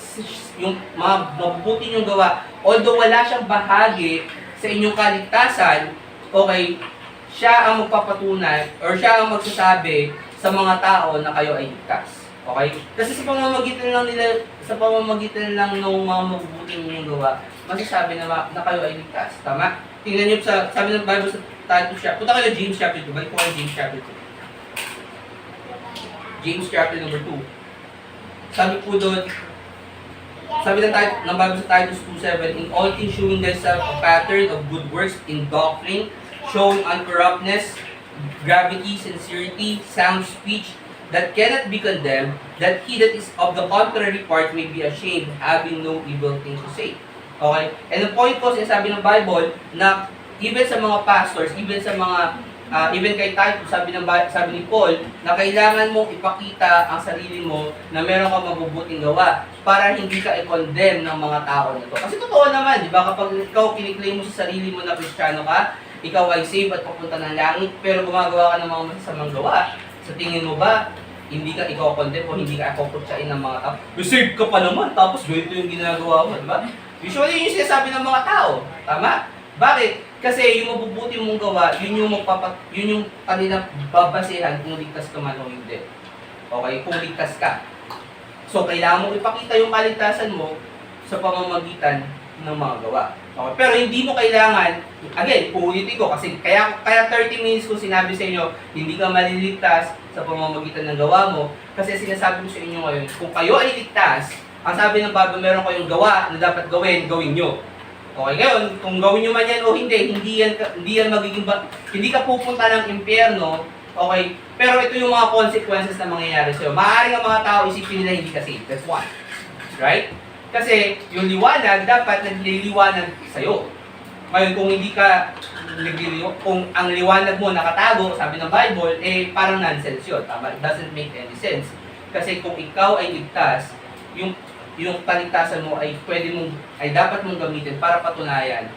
yung mga mabubuti nyong gawa, although wala siyang bahagi sa inyong kaligtasan, okay, siya ang magpapatunay or siya ang magsasabi sa mga tao na kayo ay ligtas. Okay? Kasi sa pamamagitan lang ng mga mabubuting inyong gawa, masasabi na kayo ay ligtas. Tama? Tingnan niyo sabi ng Bible sa Titus chapter. Punta kayo James chapter 2. Balik po kayo James chapter 2. James chapter number 2. Sabi po doon, sabi ng Bible sa Titus 2:7, "In all things showing themselves a pattern of good works in doctrine, showing uncorruptness, gravity, sincerity, sound speech, that cannot be condemned, that he that is of the contrary part may be ashamed, having no evil thing to say." Okay? And the point ko, sinasabi ng Bible, na even sa mga pastors, even kay Titus, sabi ni Paul, na kailangan mong ipakita ang sarili mo na meron kang mabubuting gawa para hindi ka i-condemn ng mga tao na to. Kasi totoo naman, di ba, kapag ikaw kiniklaim mo sa sarili mo na Kristiyano ka, ikaw ay saved at papunta ng langit, pero gumagawa ka ng mga masasamang gawa, sa tingin mo ba, hindi ka ikaw condemn o hindi ka kukutsain ng mga tao? Saved ka pa naman, tapos ganito yung ginagawa mo, di ba? Usually, yun yung sinasabi ng mga tao. Tama? Bakit? Kasi yung mabubuti mong gawa, yun yung kanila babasehan kung ligtas ka man o hindi. Okay? Kung ligtas ka. So, kailangan mo ipakita yung kaligtasan mo sa pamamagitan ng mga gawa. Okay? Pero hindi mo kailangan, again, uulitin ko, kasi kaya 30 minutes ko sinabi sa inyo, hindi ka maliligtas sa pamamagitan ng gawa mo, kasi sinasabi ko sa inyo ngayon, kung kayo ay ligtas, ang sabi ng Bible, meron kayong gawa na dapat gawin nyo. Okay, ngayon, kung gawin nyo man yan o hindi yan magiging, hindi ka pupunta ng impyerno, okay, pero ito yung mga consequences na mangyayari sa'yo. Maaaring ang mga tao isipin nila hindi ka saved. That's one. Right? Kasi yung liwanag, dapat nagliliwanag sa'yo. Ngayon, kung hindi ka kung ang liwanag mo nakatago, sabi ng Bible, eh parang nonsense yun. Tama? It doesn't make any sense. Kasi kung ikaw ay ligtas, yung kaligtasan mo ay dapat mong gamitin para patunayan.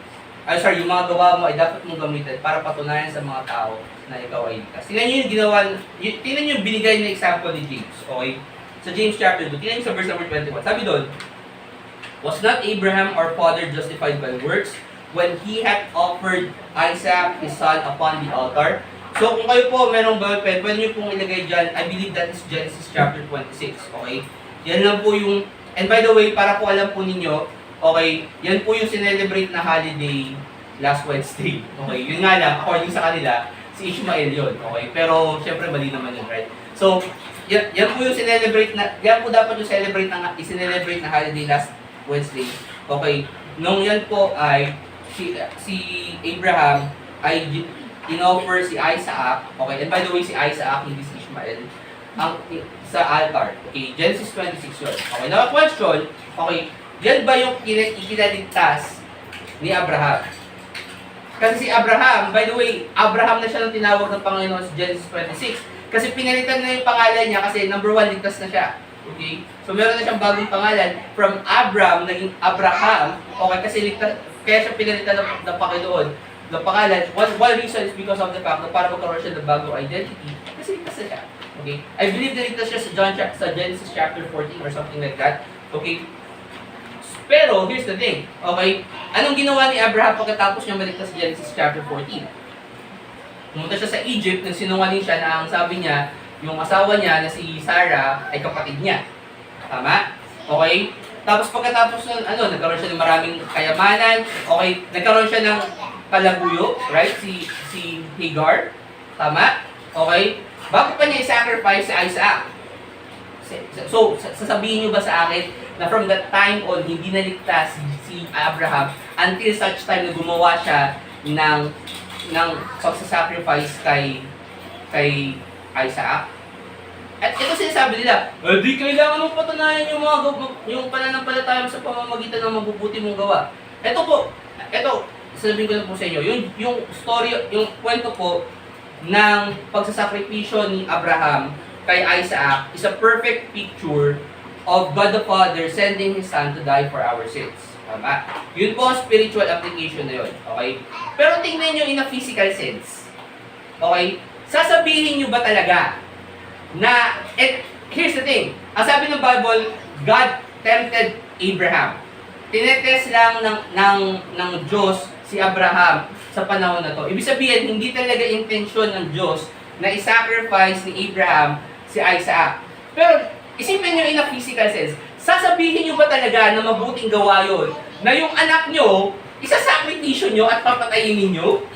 Yung mga gawa mo ay dapat mong gamitin para patunayan sa mga tao na ikaw ay ligtas. Tingnan niyo yung binigay na example ni James. Okay? Sa James chapter 2, tingnan niyo sa verse number 21. Sabi doon, "Was not Abraham our father justified by works when he had offered Isaac his son upon the altar?" So kung kayo po merong ballpen, pwede niyo pong ilagay dyan. I believe that is Genesis chapter 26. Okay? Yan lang po yung, and by the way, para po alam po ninyo, okay, yan po yung sinelebrate na holiday last Wednesday. Okay, yun nga lang, according sa kanila, si Ishmael yun. Okay, pero syempre mali naman yun, right? So, yan po yung yan po dapat yung i-celebrate na holiday last Wednesday. Okay, nung yan po ay, si Abraham ay in-offer si Isaac, okay, and by the way, si Isaac, hindi si Ishmael, sa altar. Okay, Genesis 26 yun. Okay, now question, okay, yan ba yung ikinaligtas ni Abraham? Kasi si Abraham, by the way, Abraham na siya nang tinawag ng Panginoon sa Genesis 26. Kasi pinalitan na yung pangalan niya kasi number 1, ligtas na siya. Okay? So meron na siyang bagong pangalan. From Abram, naging Abraham. Okay, kasi kaya siya pinalitan ng Panginoon ng pangalan. One reason is because of the fact na para magkaroon siya ng bagong identity. Kasi ligtas na siya. Okay? I believe na ligtas siya sa Genesis chapter 14 or something like that. Okay? Pero, here's the thing. Okay? Anong ginawa ni Abraham pagkatapos niya maligtas sa Genesis chapter 14? Pumunta siya sa Egypt, nagsinungaling siya na ang sabi niya, yung asawa niya na si Sarah ay kapatid niya. Tama? Okay? Tapos pagkatapos nun, nagkaroon siya ng maraming kayamanan. Okay? Nagkaroon siya ng kalaguyo, right? Si Hagar. Tama? Okay? Bago pa niya i-sacrifice si Isaac. So, sasabihin niyo ba sa akin na from that time on, hindi naligtas si Abraham until such time na gumawa siya ng pagsasacrifice kay Isaac? At ito sinasabi nila, di kailangan mong patunayan yung pananampalataya mo sa pamamagitan ng mabubuti mong gawa. Ito, sasabihin ko na po sa inyo, yung story, yung kwento po ng pagsasakripisyo ni Abraham kay Isaac is a perfect picture of God the Father sending His Son to die for our sins. Tama? Yun po ang spiritual application na yun. Okay? Pero tingnan nyo in a physical sense. Okay? Sasabihin nyo ba talaga na, here's the thing, ang sabi ng Bible, God tempted Abraham. Tinetest lang ng Diyos si Abraham sa panahon na to. Ibig sabihin, hindi talaga intensyon ng Diyos na isacrifice ni Abraham si Isaac. Pero, isipin nyo in a physical sense, sasabihin nyo ba talaga na mabuting gawa yun? Na yung anak nyo, isasakripisyo nyo at papatayin ninyo?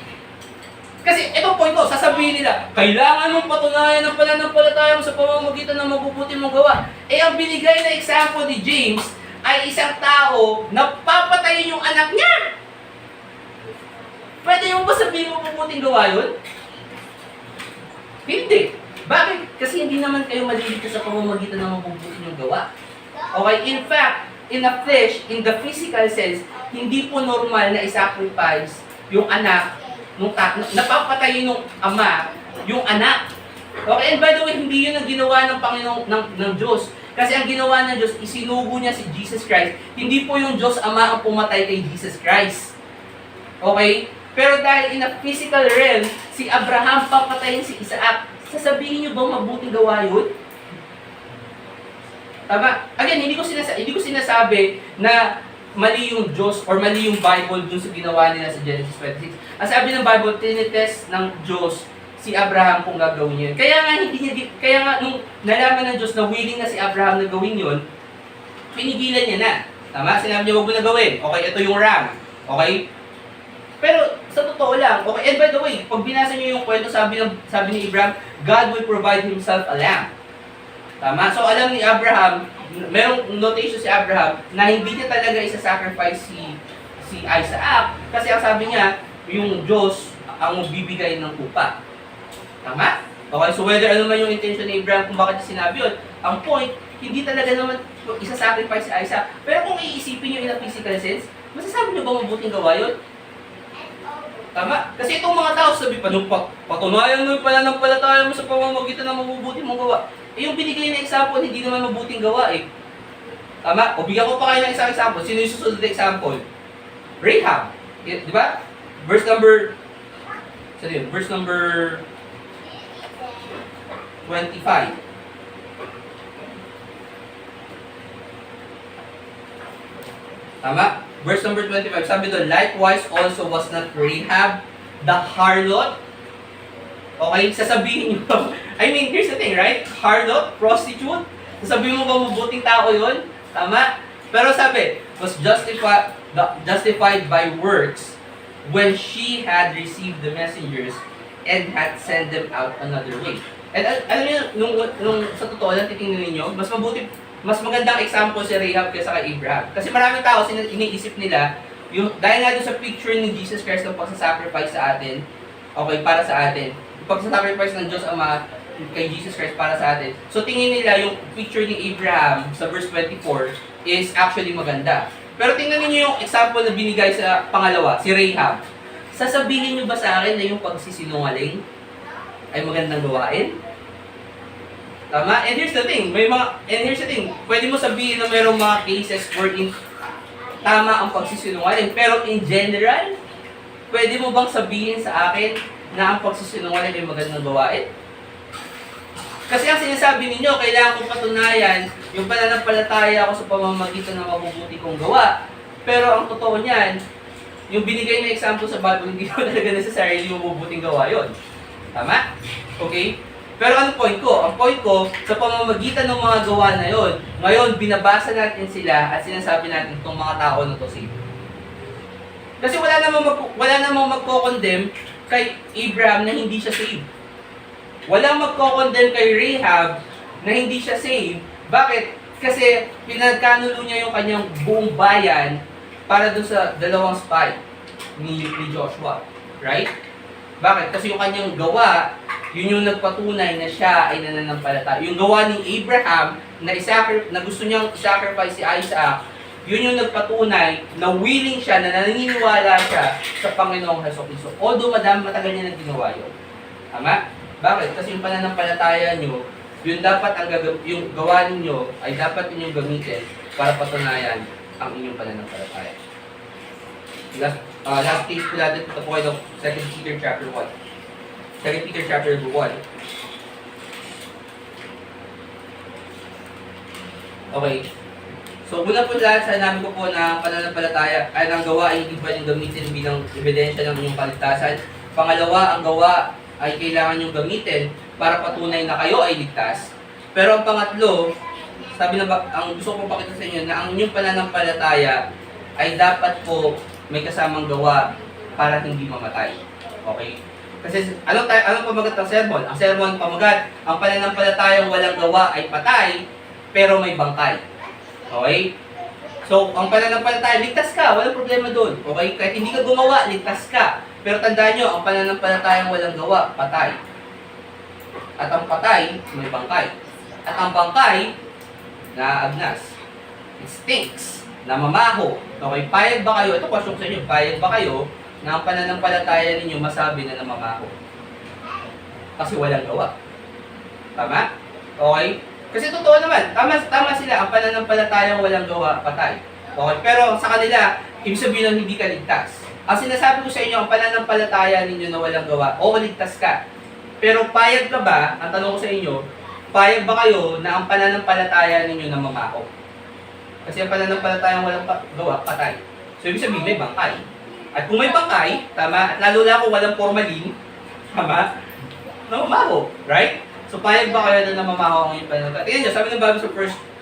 Kasi ito po ito, sasabihin nila, kailangan mong patunayan ng pananampalataya mo sa pamamagitan ng mabubuti mong gawa. Ang binigay na example ni James ay isang tao na papatayin yung anak niya. Pwede yung ba sabihin mo mabuting gawa yun? Hindi. Bakit? Kasi hindi naman kayo maliligtas sa pamamagitan ng mabubuti yung gawa. Okay? In fact, in the flesh, in the physical sense, hindi po normal na isacrifice yung anak napapatayin ng ama yung anak. Okay, and by the way, hindi yun ang ginawa ng Panginoon ng Diyos. Kasi ang ginawa ng Diyos, isinugo niya si Jesus Christ. Hindi po yung Diyos Ama ang pumatay kay Jesus Christ. Okay? Pero dahil in a physical realm, si Abraham papatayin si Isaac. Sasabihin niyo bang mabuting gawa yun? Tama? Again, hindi ko sinasabi na mali yung Diyos or mali yung Bible dun sa ginawa nila sa Genesis 26. Ang sabi ng Bible, tinitest ng Diyos si Abraham kung gagawin yun. Kaya nga nung nalaman ng Diyos na willing na si Abraham na gawin yun, pinigilan niya na. Tama? Sinabi niya, wag mo na gawin. Okay, ito yung ram. Okay? Pero sa totoo lang, okay, and by the way, pag binasa niyo yung kwento, sabi ni Abraham, God will provide himself a lamb. Tama? So alam ni Abraham, merong notation si Abraham na hindi niya talaga isa-sacrifice si Isaac kasi ang sabi niya, yung Diyos ang bibigay ng lupa. Tama? Okay, so whether ano man yung intention ni Abraham kung bakit sinabi yun, ang point, hindi talaga naman isa-sacrifice si Isaac. Pero kung iisipin nyo in a physical sense, masasabi nyo ba mabuting gawa yun? Tama? Kasi itong mga tao sabi pa, nung patunayan mo yung pananampalataya mo sa pamamagitan ng mabubuti mong gawa. Yung binigay na example, hindi naman mabuting gawa eh. Tama? O bigyan ko pa kayo ng isang example. Sino yung susunod na example? Rahab. Di ba? Verse number 25. Tama? Verse number 25. Sabi doon, likewise also was not Rahab the harlot. Okay, sasabihin nyo. I mean, here's the thing, right? Harlot, prostitute. Sasabihin mo ba mabuting tao yun? Tama? Pero sabi, was justified by works when she had received the messengers and had sent them out another way. And alam niyo, nung sa totoo lang titingnan niyo, mas magandang example si Rahab kaysa kay Abraham. Kasi maraming tao iniisip nila, dahil nga doon sa picture ni Jesus Christ ng pagsasacrifice sa atin, okay, para sa atin, pagsasacrifice ng Diyos Ama kay Jesus Christ para sa atin. So tingin nila yung picture ni Abraham sa verse 24 is actually maganda. Pero tingnan niyo yung example na binigay sa pangalawa, si Rahab. Sasabihin niyo ba sa akin na yung pagsisinungaling ay magandang gawain? Tama? And here's the thing, pwede mo sabihin na mayroong mga cases wherein tama ang pagsisinungaling. Pero in general, pwede mo bang sabihin sa akin na ang pagsisinungaling ay magandang gawain? Kasi ang sinasabi ninyo, kailangan kong patunayan yung pananampalataya ko sa pamamagitan ng mabubuti kong gawa. Pero ang totoo niyan, yung binigay na example sa Bible, hindi ko talaga necessarily mabubuting gawa yun. Tama? Okay? Pero ano point ko? Ang point ko, sa pamamagitan ng mga gawa na yon, ngayon binabasa natin sila at sinasabi natin itong mga tao na to saved. Kasi wala namang magko-condemn kay Abraham na hindi siya saved. Walang magko-condemn kay Rahab na hindi siya saved. Bakit? Kasi pinagkanulo niya yung kanyang buong bayan para dun sa dalawang spy ni Joshua. Right? Bakit? Kasi yung kanyang gawa, yun yung nagpatunay na siya ay nananampalataya. Yung gawa ni Abraham na gusto niyang sacrifice si Isaac, yun yung nagpatunay na willing siya, na naniniwala siya sa Panginoong Jesucristo. Although matagal niya nang ginawa yun. Tama? Bakit? Kasi yung pananampalataya niyo, yung dapat yung gawa ninyo ay dapat ninyong gamitin para patunayan ang inyong pananampalataya. Last case ko natin, ito po kayo 2 Peter chapter 1. 2 Peter chapter 1. Okay. So, una po lahat, sinabi ko po na pananampalataya ay ang gawa ay hindi pwedeng gamitin bilang ebidensya ng inyong kaligtasan. Pangalawa, ang gawa ay kailangan niyong gamitin para patunay na kayo ay ligtas. Pero ang pangatlo, ang gusto ko pakita sa inyo na ang inyong pananampalataya ay dapat po may kasamang gawa para hindi mamatay. Okay? Kasi anong pamagat ng sermon? Ang sermon pamagat, ang pananampalatayang walang gawa ay patay, pero may bangkay. Okay? So, ang pananampalataya, ligtas ka, walang problema doon. Okay? Kahit hindi ka gumawa, ligtas ka. Pero tandaan nyo, ang pananampalatayang walang gawa, patay. At ang patay, may bangkay. At ang bangkay, naagnas. It stinks. Namamaho. Okay, payag ba kayo? Ito question ko sa inyo, payag ba kayo na ang pananampalataya ninyo masabi na namamaho? Kasi walang gawa. Tama? Okay? Kasi totoo naman, tama sila, ang pananampalatayang walang gawa, patay. Okay? Pero sa kanila, ibig sabihin ng hindi ka ligtas. Ang sinasabi ko sa inyo, ang pananampalataya ninyo na walang gawa, o ligtas ka. Pero payag ka ba, ang tanong ko sa inyo, payag ba kayo na ang pananampalataya ninyo na mamaho? Kasi ang pananampalatayang walang gawa, patay. So, ibig sabihin, may bangkay. At kung may bangkay, tama, at lalo na kung walang formalin, tama, namamaho, right? So, payag ba kayo na namamaho ang inyong pananampalataya? Tingnan nyo, sabi ng Bible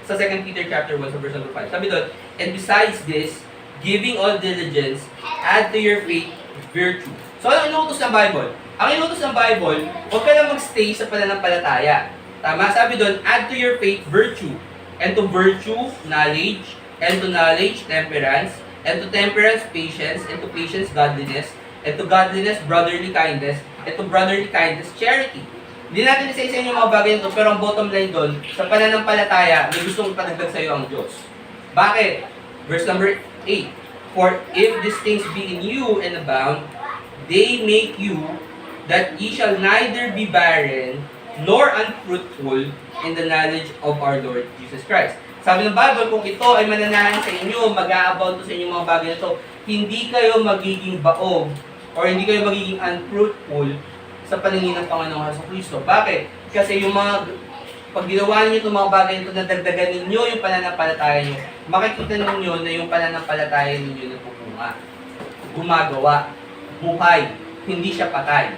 sa 2 Peter chapter 1, sa verse number 5. Sabi doon, and besides this, giving all diligence, add to your faith, virtue. So, ano inuutos ng Bible? Ang inuutos ng Bible, huwag ka lang mag-stay sa pananampalataya. Tama? Sabi doon, add to your faith, virtue. And to virtue, knowledge. And to knowledge, temperance. And to temperance, patience. And to patience, godliness. And to godliness, brotherly kindness. And to brotherly kindness, charity. Hindi natin isa-isa yung mga bagay nito, pero ang bottom line doon, sa pananampalataya, may gustong padagdag sa iyo ang Diyos. Bakit? Verse number 8. For if these things be in you and abound, they make you that ye shall neither be barren nor unfruitful in the knowledge of our Lord Jesus Christ. Sabi ng Bible, kung ito ay mananahan sa inyo, mag-a-abound to sa inyong mga bagay na ito, hindi kayo magiging baog or hindi kayo magiging unfruitful sa paningin ng Panginoong Jesucristo. Bakit? Kasi yung pag ginawa niyo itong mga bagay nito, nadagdagan ninyo yung pananampalataya niyo, makikita ninyo na yung pananampalataya ninyo napupunga, gumagawa, buhay, hindi siya patay.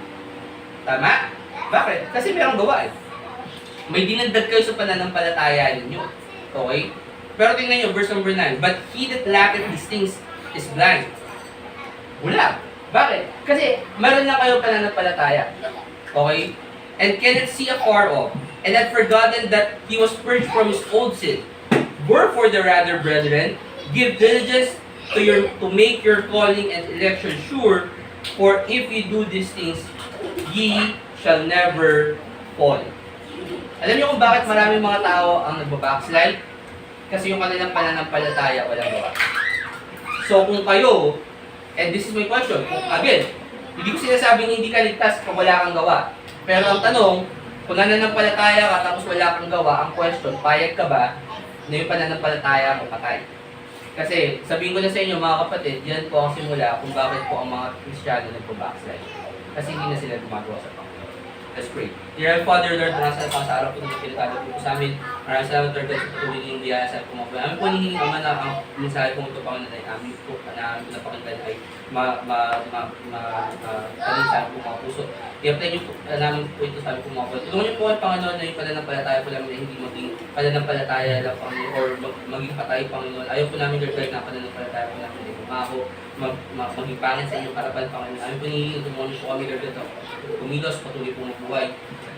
Tama? Bakit? Kasi merong gawa eh. May dinagdag kayo sa pananampalataya ninyo. Okay? Pero tingnan nyo, verse number 9. But he that lacketh these things is blind. Wala. Bakit? Kasi meron na kayo pananampalataya. Okay? And cannot see afar off. And had forgotten that he was purged from his old sin. Wherefore the rather, brethren, give diligence to make your calling and election sure. For if you do these things, ye shall never fall. Alam niyo kung bakit maraming mga tao ang nagbabackslide? Kasi yung kanilang pananampalataya walang gawa. So kung kayo, and this is my question, again, hindi ko sinasabing hindi ka ligtas kung wala kang gawa. Pero ang tanong, kung nananampalataya ka tapos wala kang gawa, ang question, payag ka ba na yung pananampalataya mo patay? Kasi sabihin ko na sa inyo mga kapatid, yan po ang simula kung bakit po ang mga Kristiyano nagbabackslide. Kasi hindi na sila gumagawa sa Panginoon. Let's pray. Dear Father, Lord, maraming salamat sa araw po na pinagkala po sa amin. Maraming salamat, Lord, sa patuloy ng biyaya sa pumapo. Amin po hinihingi, Ama, na ang mensahe po ito, Panginoon, ay amin po na amin napakinggan ay paninsahan po mga puso. I-apply niyo po namin po ito sa aming pumapo. Tulungan niyo po ang Panginoon na yung pananampalataya po namin na hindi maging pananampalataya lang, Panginoon, or maging patay, Panginoon. Ayaw po namin, Lord, na pananampalataya po namin ay bumaho, maging pangit sa inyong harapan, Panginoon. Amin po hinihingi, tulungan niyo po kami, Lord, ito. Kumilos, patuloy po magbuhay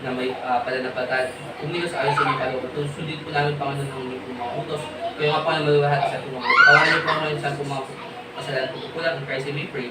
na may pananampalataya. Kumilos ayon sa inyong kalooban. Sundin po namin, Panginoon, ng inyong mga utos. Kaya nga po na maluwahat sa tumawag. Tawanan niyo po ngayon sa mga kasalanan po kulang. In Christ we pray.